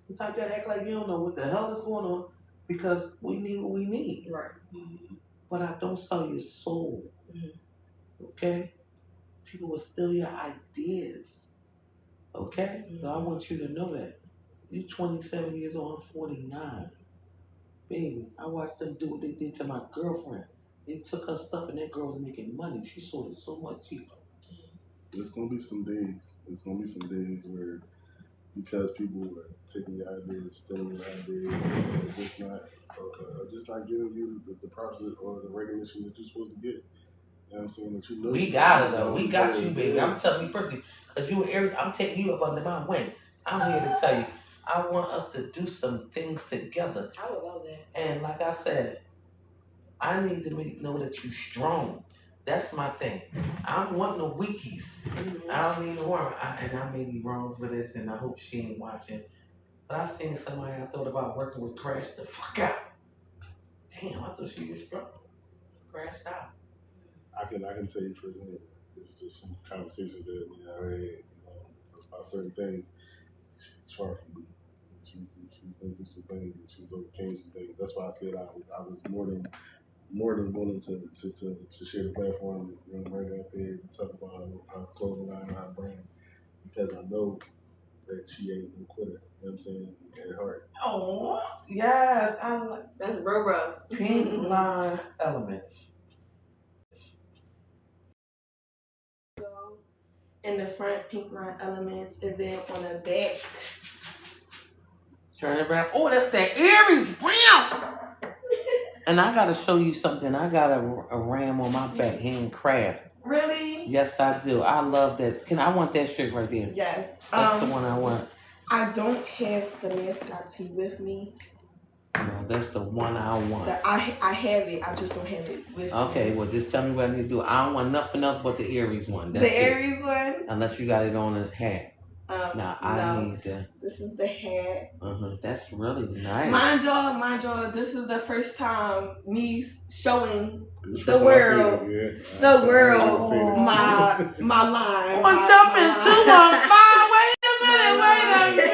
sometimes you gotta act like you don't know what the hell is going on because we need what we need. Right. But I don't sell your soul. Okay? People will steal your ideas. Okay? So I want you to know that. You 27 years old, I'm 49. Baby, I watched them do what they did to my girlfriend. They took her stuff and that girl was making money. She sold it so much cheaper. There's gonna be some days. There's gonna be some days where because people are taking your ideas, stealing your ideas, just not giving you the profit or the recognition that you're supposed to get. You know what I'm saying? That you know. We got it though. We got you, baby. I'm telling you personally, because you and Eric, I'm taking you up under my wing. I'm here to tell you, I want us to do some things together. I would love that. And like I said, I need to know that you're strong. That's my thing. I don't want no weakies. I don't need no harm. And I may be wrong for this, and I hope she ain't watching. But I seen somebody I thought about working with crash the fuck out. Damn, I thought she was strong. Crashed out. I can tell you firsthand. It's just some conversations that I had, about certain things. She's far from me. She's been through some things and she's overcame some things. That's why I said I was more than willing to share the platform, right up here and talk about our clothing line and our brand because I know that she ain't no quitter. You know what I'm saying? At heart. Oh, yes. That's bro. Pink line elements. In the front, pink line elements, and then on the back. Turn it back. Oh, that's that Aries brown. And I gotta show you something. I got a ram on my back, handcraft. Really? Yes, I do. I love that. I want that shirt right there. Yes. That's the one I want. I don't have the mascot tee with me. No, that's the one I want. I have it. I just don't have it with me. Okay, well, just tell me what I need to do. I don't want nothing else but the Aries one. That's the Aries one? Unless you got it on a hat. I need the. This is the hat. That's really nice. Mind y'all, this is the first time me showing the world my line. I'm jumping 215. Wait a minute.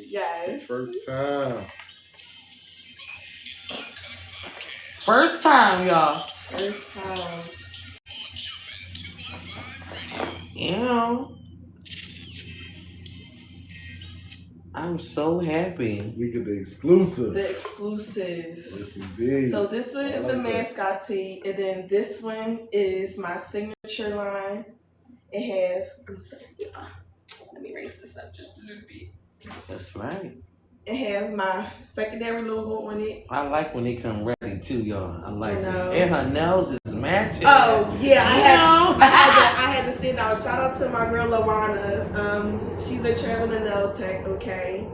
Yes. First time. First time, y'all. First time. Yeah. I'm so happy. We get the exclusive. The exclusive. Yes, indeed. So this one is the mascot tee, and then this one is my signature line. It let me raise this up just a little bit. That's right. It has my secondary logo on it. I like when they come ready too, y'all. I like it. know. And her nails is matching. Oh yeah, I had to sit down. Shout out to my girl Lawana. She's a traveling nail tech. Okay.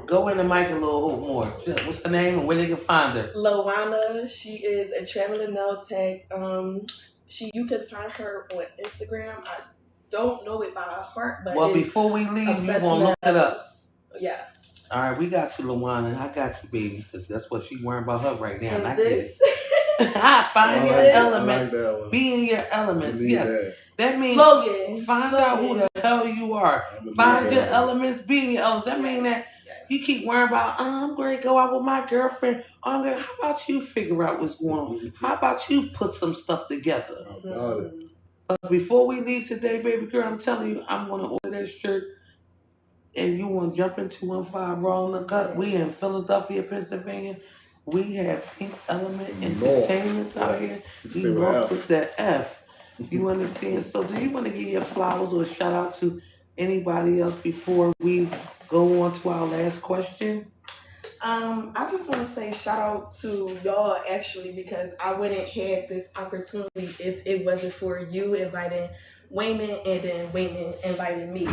Go in the mic a little more. What's her name and where they can find her? Lawana. She is a traveling nail tech. You can find her on Instagram. I don't know it by heart, but well, before we leave, you gonna look it up. Yeah. All right, we got you, Lawana. I got you, baby, because that's what she's worrying about her right now. And I this. find your elements. Like be in your elements. Yes. That means slogan. Find out who the hell you are. Find your elements. Be in your elements. That means that you keep worrying about, I'm going to go out with my girlfriend. How about you figure out what's going on? How about you put some stuff together? But before we leave today, baby girl, I'm telling you, I'm going to order that shirt. And you want to jump in 215 Raw in the Cut. We in Philadelphia, Pennsylvania. We have Pink Element Entertainments out here. We North with the F. You understand? So do you want to give your flowers or a shout out to anybody else before we go on to our last question? I just want to say shout out to y'all actually, because I wouldn't have this opportunity if it wasn't for you inviting Wayman and then Wayman inviting me.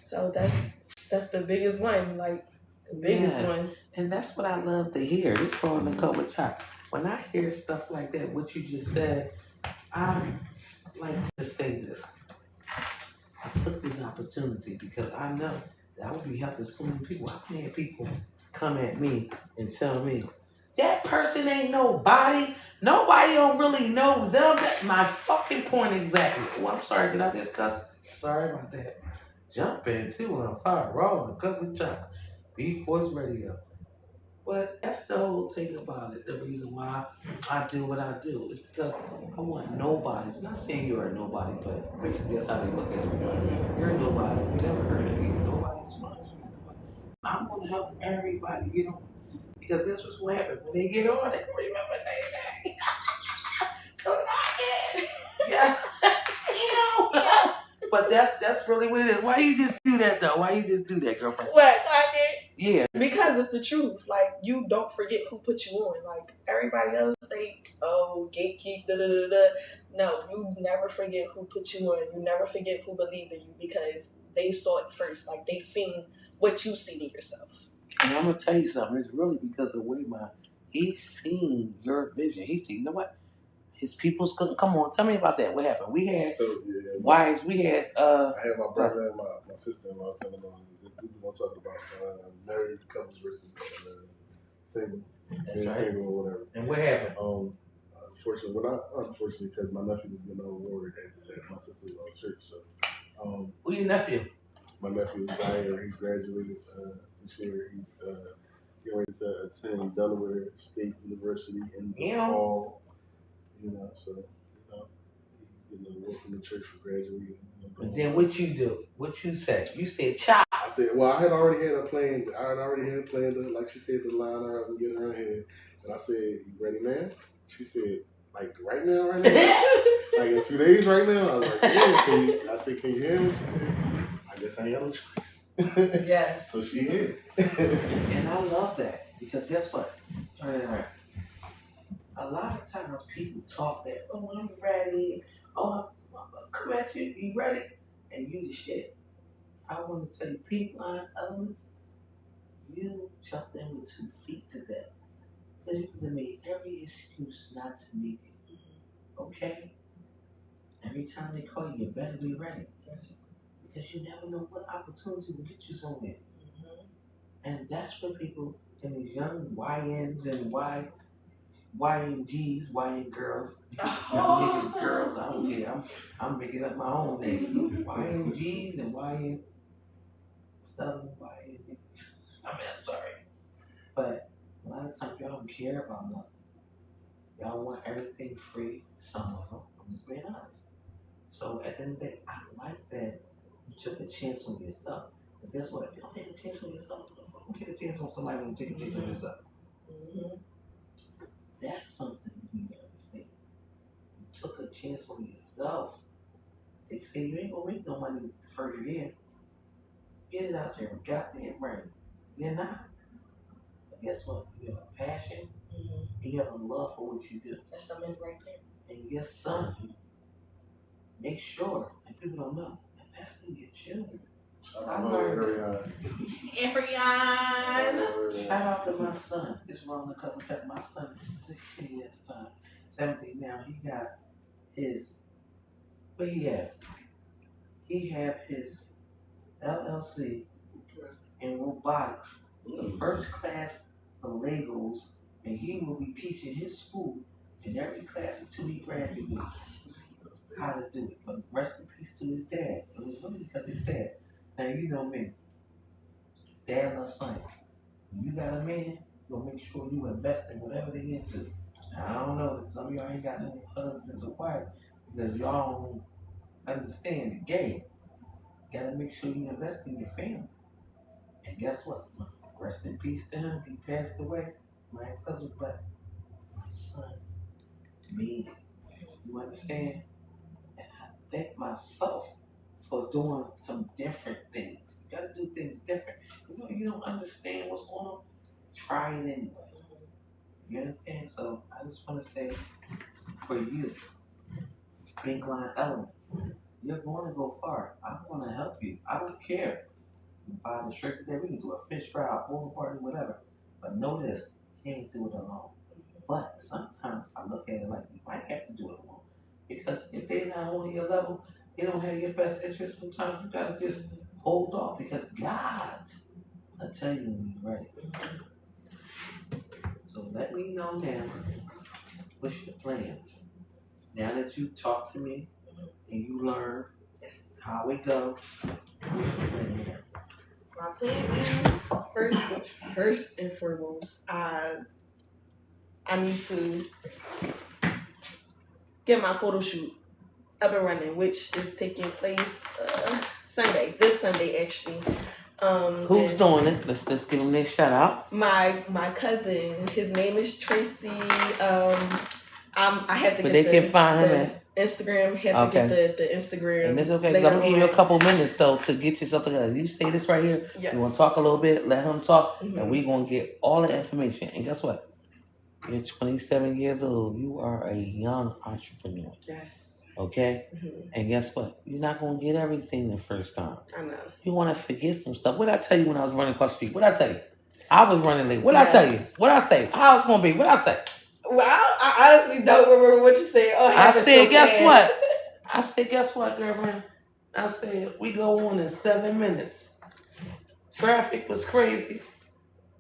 So that's the biggest one, like the biggest one. And that's what I love to hear. This Raw in the Cut with Chop. When I hear stuff like that, what you just said, I like to say this. I took this opportunity because I know that I would be helping so many people. I've had people come at me and tell me, that person ain't nobody. Nobody don't really know them. That's my fucking point exactly. Oh, I'm sorry. Did I just cuss? Sorry about that. Jump into a fire, roll, a couple of jumps. B-Force Radio. But that's the whole thing about it. The reason why I do what I do is because I want nobody. I'm not saying you're a nobody, but basically that's how they look at everybody. You're a nobody. You never heard of you. Nobody's sponsoring nobody. I'm going to help everybody get on. Because that's what's going to happen. When they get on, they can remember they come on. Yes. But that's really what it is. Why you just do that though? Why you just do that, girlfriend? What, I did? Yeah. Because it's the truth. Like, you don't forget who put you on. Like, everybody else say, oh, gatekeep, da da da da. No, you never forget who put you on. You never forget who believed in you because they saw it first. Like, they seen what you seen in yourself. And I'm gonna tell you something. It's really because of the way he's seen your vision. He's seen, you know what? His people's gonna come on. Tell me about that. What happened? We had wives. We had. I had my brother and my sister-in-law coming on. We were talking about married couples versus single, That's right. single or whatever. And what happened? Unfortunately, well, not unfortunately, because my nephew was getting overworried after that. My sister-in-law church. So, who your nephew? My nephew is Zaire. He graduated this year. He's getting ready to attend Delaware State University in the fall. You know, so he's getting a work from the church for graduating. And then what you do? What you say? You said chop. I said, well, I had already had a plan. To, like she said, to line her up and get her in here. And I said, you ready, man? She said, like right now? Like in a few days right now? I was like, yeah. I said, can you hear me? She said, I guess I ain't got no choice. Yes. So she is. And I love that because guess what? A lot of times people talk that, oh, I'm ready. Oh, I'm come at you. You ready? And you the shit. I want to tell you, Pink Line Elements, you jumped in with 2 feet to that. Because you could have made every excuse not to make it. Okay? Every time they call you, you better be ready. Because you never know what opportunity will get you somewhere. And that's where people, and these young YNs and YNGs, YN girls, young niggas, girls, I don't care. I'm making up my own name. YNGs and YN stuff, YN. I'm sorry. But a lot of times y'all don't care about nothing. Y'all want everything free, some of them. I'm just being honest. So at the end of the day, I like that you took a chance on yourself. Because guess what? If you don't take a chance on yourself, don't take a chance on somebody who take a chance on yourself. That's something you need to understand. You took a chance on yourself. They say you ain't gonna make no money the first year. Get it out there, goddamn right. You're not. But guess what? You have a passion and you have a love for what you do. That's something right there. And your son, make sure, and people don't know, invest in your children. I learned. Ariane. Shout out to my son. It's wrong a couple times. My son is 16 at the time, 17 now. He got his. What he have? He have his LLC in robotics, the first class of Legos, and he will be teaching his school in every class until he graduates how to do it. But rest in peace to his dad. It was really because of his dad. Now you know me. Dad loves science. When you got a man, you'll make sure you invest in whatever they into. Now, I don't know that some of y'all ain't got no husbands or wives because y'all don't understand the game. You gotta make sure you invest in your family. And guess what? Rest in peace to him. He passed away. My ex-husband, but my son made it. You understand? And I thank myself for doing some different things. You gotta do things different. You don't understand what's going on. Try it anyway. You understand? So I just want to say, for you, Pink Line Elements, you're going to go far. I'm going to help you. I don't care. You can buy the shirt today. We can do a fish fry, a pool party, whatever. But know this, you can't do it alone. But sometimes I look at it like you might have to do it alone. Because if they're not on your level, you don't have your best interest, sometimes you gotta just hold off because God, I tell you when you're ready. So let me know now, what's your plans? Now that you talk to me and you learn how it goes, My plan is first and foremost, I need to get my photo shoot up and running, which is taking place this Sunday actually. Who's doing it? Let's give them their shout out. My cousin, his name is Tracy. I have to But get they can find him at Instagram. Have to get the Instagram. And it's okay, because I'm gonna give you a couple minutes though to get yourself together. You say this right here. Yes. You want to talk a little bit, let him talk, and we're gonna get all the information. And guess what? You're 27 years old. You are a young entrepreneur. Yes. Okay? And guess what? You're not going to get everything the first time. I know. You want to forget some stuff. What did I tell you when I was running across the street? What did I tell you? I was running late. What did I tell you? What did I say? How it's going to be? What did I say? Well, I honestly don't remember what you said. I said, guess what? I said, guess what, girlfriend? I said, we go on in 7 minutes. Traffic was crazy.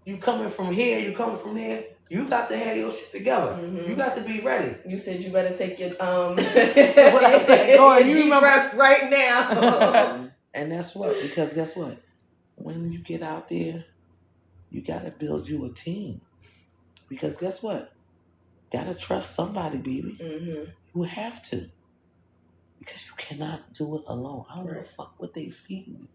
You coming from here, you coming from there. You got to have your shit together. You got to be ready. You said you better take your what I said, go ahead, you remember right now. And that's what, because guess what? When you get out there, you got to build you a team. Because guess what? Got to trust somebody, baby. You have to. Because you cannot do it alone. I don't give a fuck what they feeding you.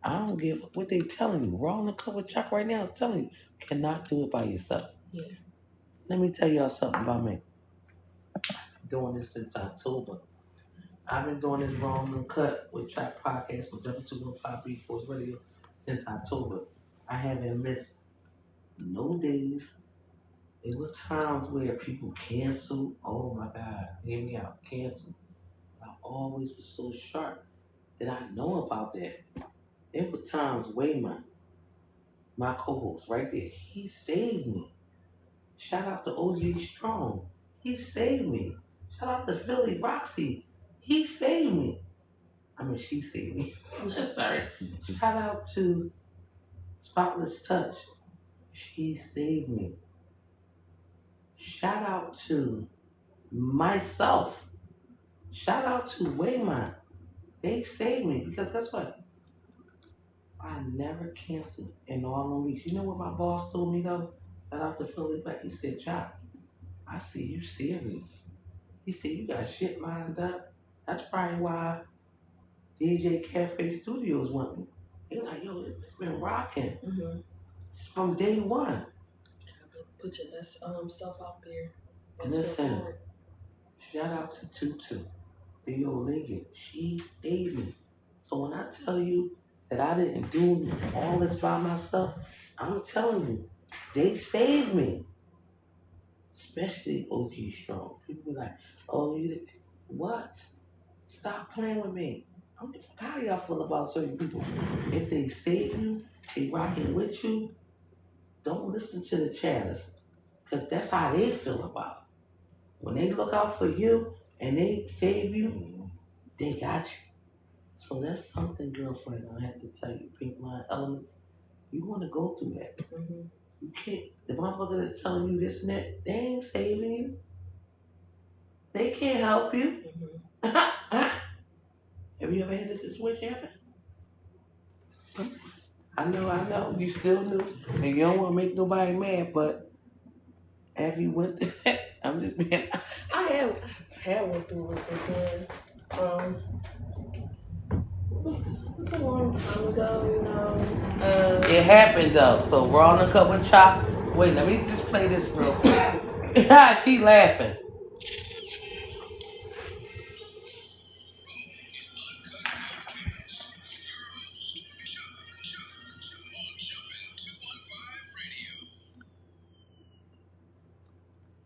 I don't give what they telling you. Raw on the cover Chuck right now is telling you, cannot do it by yourself. Yeah. Let me tell y'all something about me. Doing this since October. I've been doing this Raw on the Cut with Chuck Podcast with W215 B4's Radio since October. I haven't missed no days. It was times where people canceled. Oh my God, hear me out. Canceled. I always was so sharp that I know about that. It was times Wayman, my co-host right there, he saved me. Shout out to OG Strong. He saved me. Shout out to Philly Roxy. He saved me. I mean, she saved me. Sorry. Shout out to Spotless Touch. She saved me. Shout out to myself. Shout out to Wayman. They saved me because guess what? I never canceled in all unleashed. You know what my boss told me though? Shout out to Philly Black. He said, Chop, I see you serious. He said, you got shit lined up. That's probably why DJ Cafe Studios want me. He's like, yo, it's been rocking. It's from day one. Put your best self out there. Listen, shout out to Tutu, the old lady. She saved me. So when I tell you that I didn't do all this by myself, I'm telling you, they saved me. Especially OG Strong. People be like, oh, you did what? Stop playing with me. I don't give a fuck how y'all feel about certain people. If they save you, they rocking with you, don't listen to the chatters. Because that's how they feel about it. When they look out for you and they save you, they got you. So that's something, girlfriend, I have to tell you, Pink Line Elements, you want to go through that. You can't, the motherfucker that's telling you this and that, they ain't saving you. They can't help you. Have you ever had this situation happen? I know, you still new, and you don't want to make nobody mad, but have you went through that? I'm just being... I had went through it before. It was a long time ago, you know. It happened though, so we're on the cup with Chop. Wait, let me just play this real quick. She laughing.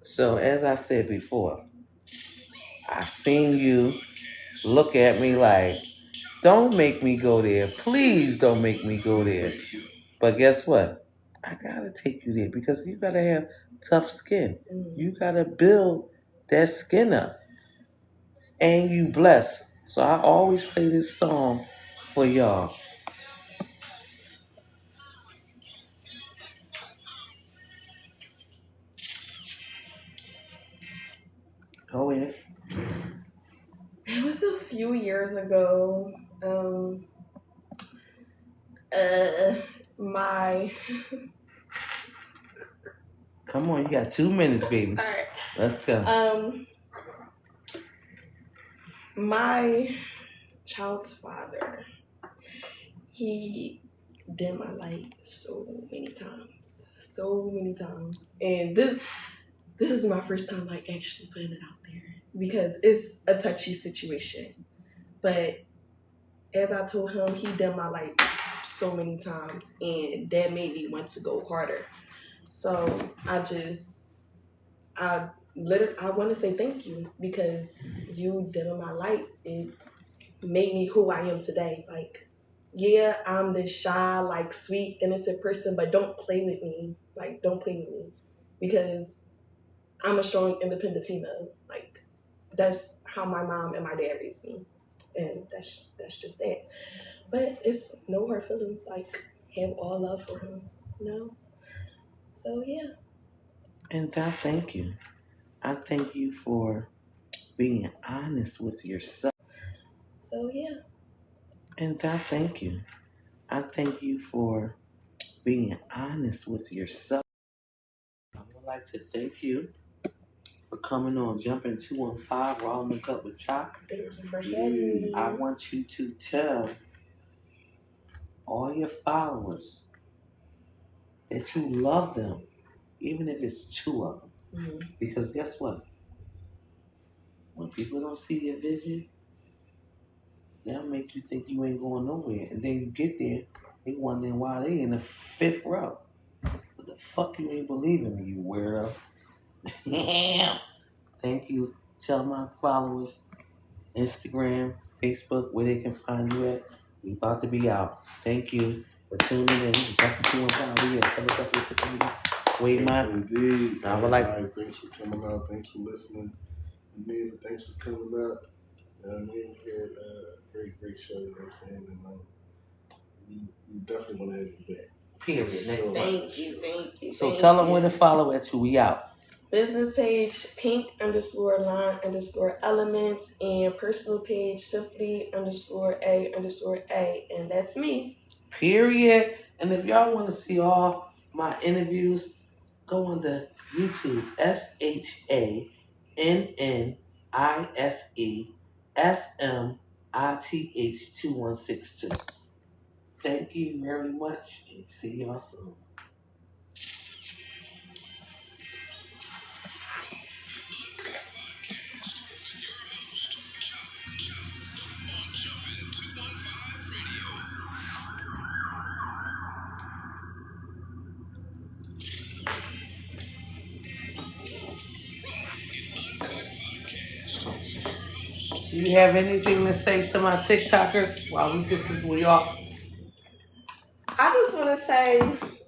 So as I said before, I seen you look at me like, don't make me go there. Please don't make me go there. But guess what? I gotta take you there because you gotta have tough skin. You gotta build that skin up. And you blessed. So I always play this song for y'all. Go ahead. It was a few years ago. My Come on, you got 2 minutes, baby. all right. Let's go. My child's father, he dimmed my light so many times, and this is my first time like actually putting it out there because it's a touchy situation. But as I told him, he dimmed my light so many times, and that made me want to go harder. So I want to say thank you because you dimming my light. It made me who I am today. Like, yeah, I'm this shy, like sweet, innocent person, but don't play with me. Like, don't play with me because I'm a strong, independent female. Like, that's how my mom and my dad raised me, and that's just that. But it's no hard feelings. Like, have all love for him, you know. So yeah. And I thank you. I thank you for being honest with yourself. So yeah. And I thank you. I thank you for being honest with yourself. I would like to thank you for coming on Jumping 215 Raw the Cup with Chop. Thank you for having me. I want you to tell all your followers that you love them, even if it's 2 of them. Mm-hmm. Because guess what? When people don't see your vision, they'll make you think you ain't going nowhere. And then you get there, they wondering why they in the 5th row. What the fuck you ain't believing me, you weirdo? Thank you. Tell my followers, Instagram, Facebook, where they can find you at. We about to be out. Thank you for tuning in. Jumping 215. We here. Wait, man. Indeed. I would like. Thanks for coming out. Thanks for listening. Nina, thanks for coming up. We had a great show, you know what I'm saying? And we definitely want to have you back. Period. Next. Thank you. So tell them where to follow at you. We out. Business page pink_line_elements and personal page simply_a_a, and that's me. Period. And if y'all want to see all my interviews, go on the YouTube SHANNISESMITH2162. Thank you very much and see y'all soon. Do you have anything to say to my TikTokers while we all? I just want to say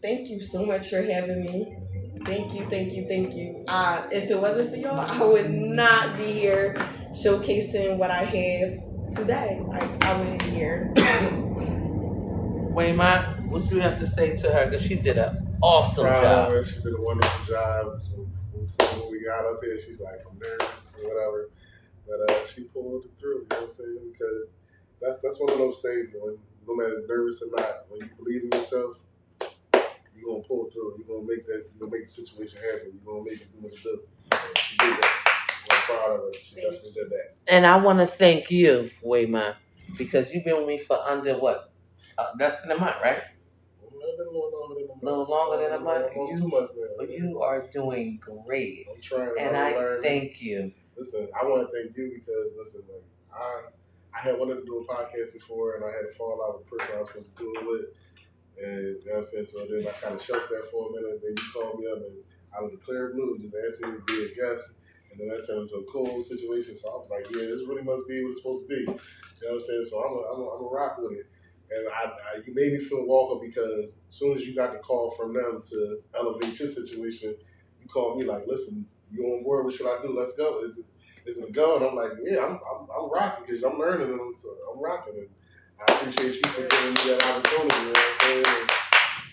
thank you so much for having me. Thank you. If it wasn't for y'all, I would not be here showcasing what I have today. Like, I wouldn't be here. Wait, Ma, what you have to say to her? Because she did an awesome job. She did a wonderful job. So when we got up here, she's like, I'm nervous or whatever. But she pulled it through, you know what I'm saying? Because that's one of those things when no matter nervous or not, when you believe in yourself, you're gonna pull it through. You're gonna make the situation happen. You're gonna make it do what it do. She did that. I'm proud of her. She definitely did that. And I want to thank you, Wayman, because you've been with me for under what? Less than a month, right? A little longer than a month. Almost 2 months now. But you are doing great. I'm trying. And I thank you. Listen, I want to thank you because like I had wanted to do a podcast before, and I had a fallout with the person I was supposed to do it with. And you know what I'm saying? So then I kind of shelved that for a minute. Then you called me up and out of the clear blue, just asked me to be a guest. And then that turned into a cool situation. So I was like, yeah, this really must be what it's supposed to be. You know what I'm saying? So I'm a rock with it. And you made me feel welcome because as soon as you got the call from them to elevate your situation, you called me like, listen, you on board? What should I do? Let's go. It is it a go? And I'm like, yeah, I'm rocking because I'm learning them, so I'm rocking. And I appreciate you for giving me that opportunity, you know what I'm saying, and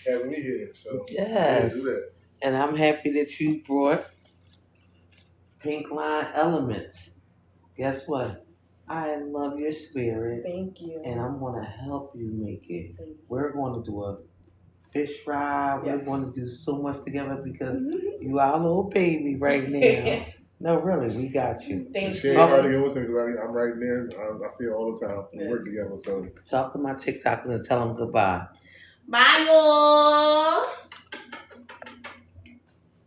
having me here. So Yes. do that. And I'm happy that you brought Pink Line Elements. Guess what? I love your spirit. Thank you. And I'm going to help you make it. Thank you. We're going to do a fish fry. Yeah. We're going to do so much together because you are a little baby right now. No, really, we got you. Thank She you. ain't hardly gonna listen because I'm right there. I see her all the time. We work Yes. together, so. Talk to my TikTokers and tell them goodbye. Bye, y'all.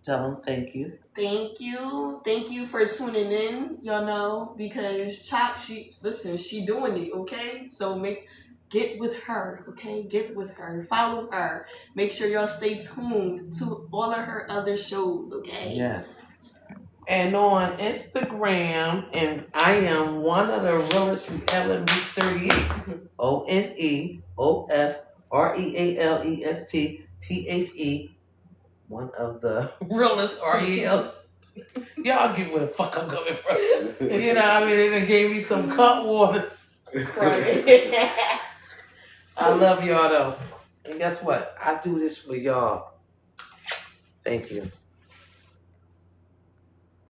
Tell them thank you. Thank you. Thank you for tuning in, y'all know, because Chop, she doing it, okay? So get with her, okay? Get with her. Follow her. Make sure y'all stay tuned to all of her other shows, okay? Yes. And on Instagram, and I am one of the realest from LMB38. ONEOFREALESTTHE. One of the realest RELs. Y'all get where the fuck I'm coming from. You know, I mean, they done gave me some cut waters. Right. I love y'all though. And guess what? I do this for y'all. Thank you.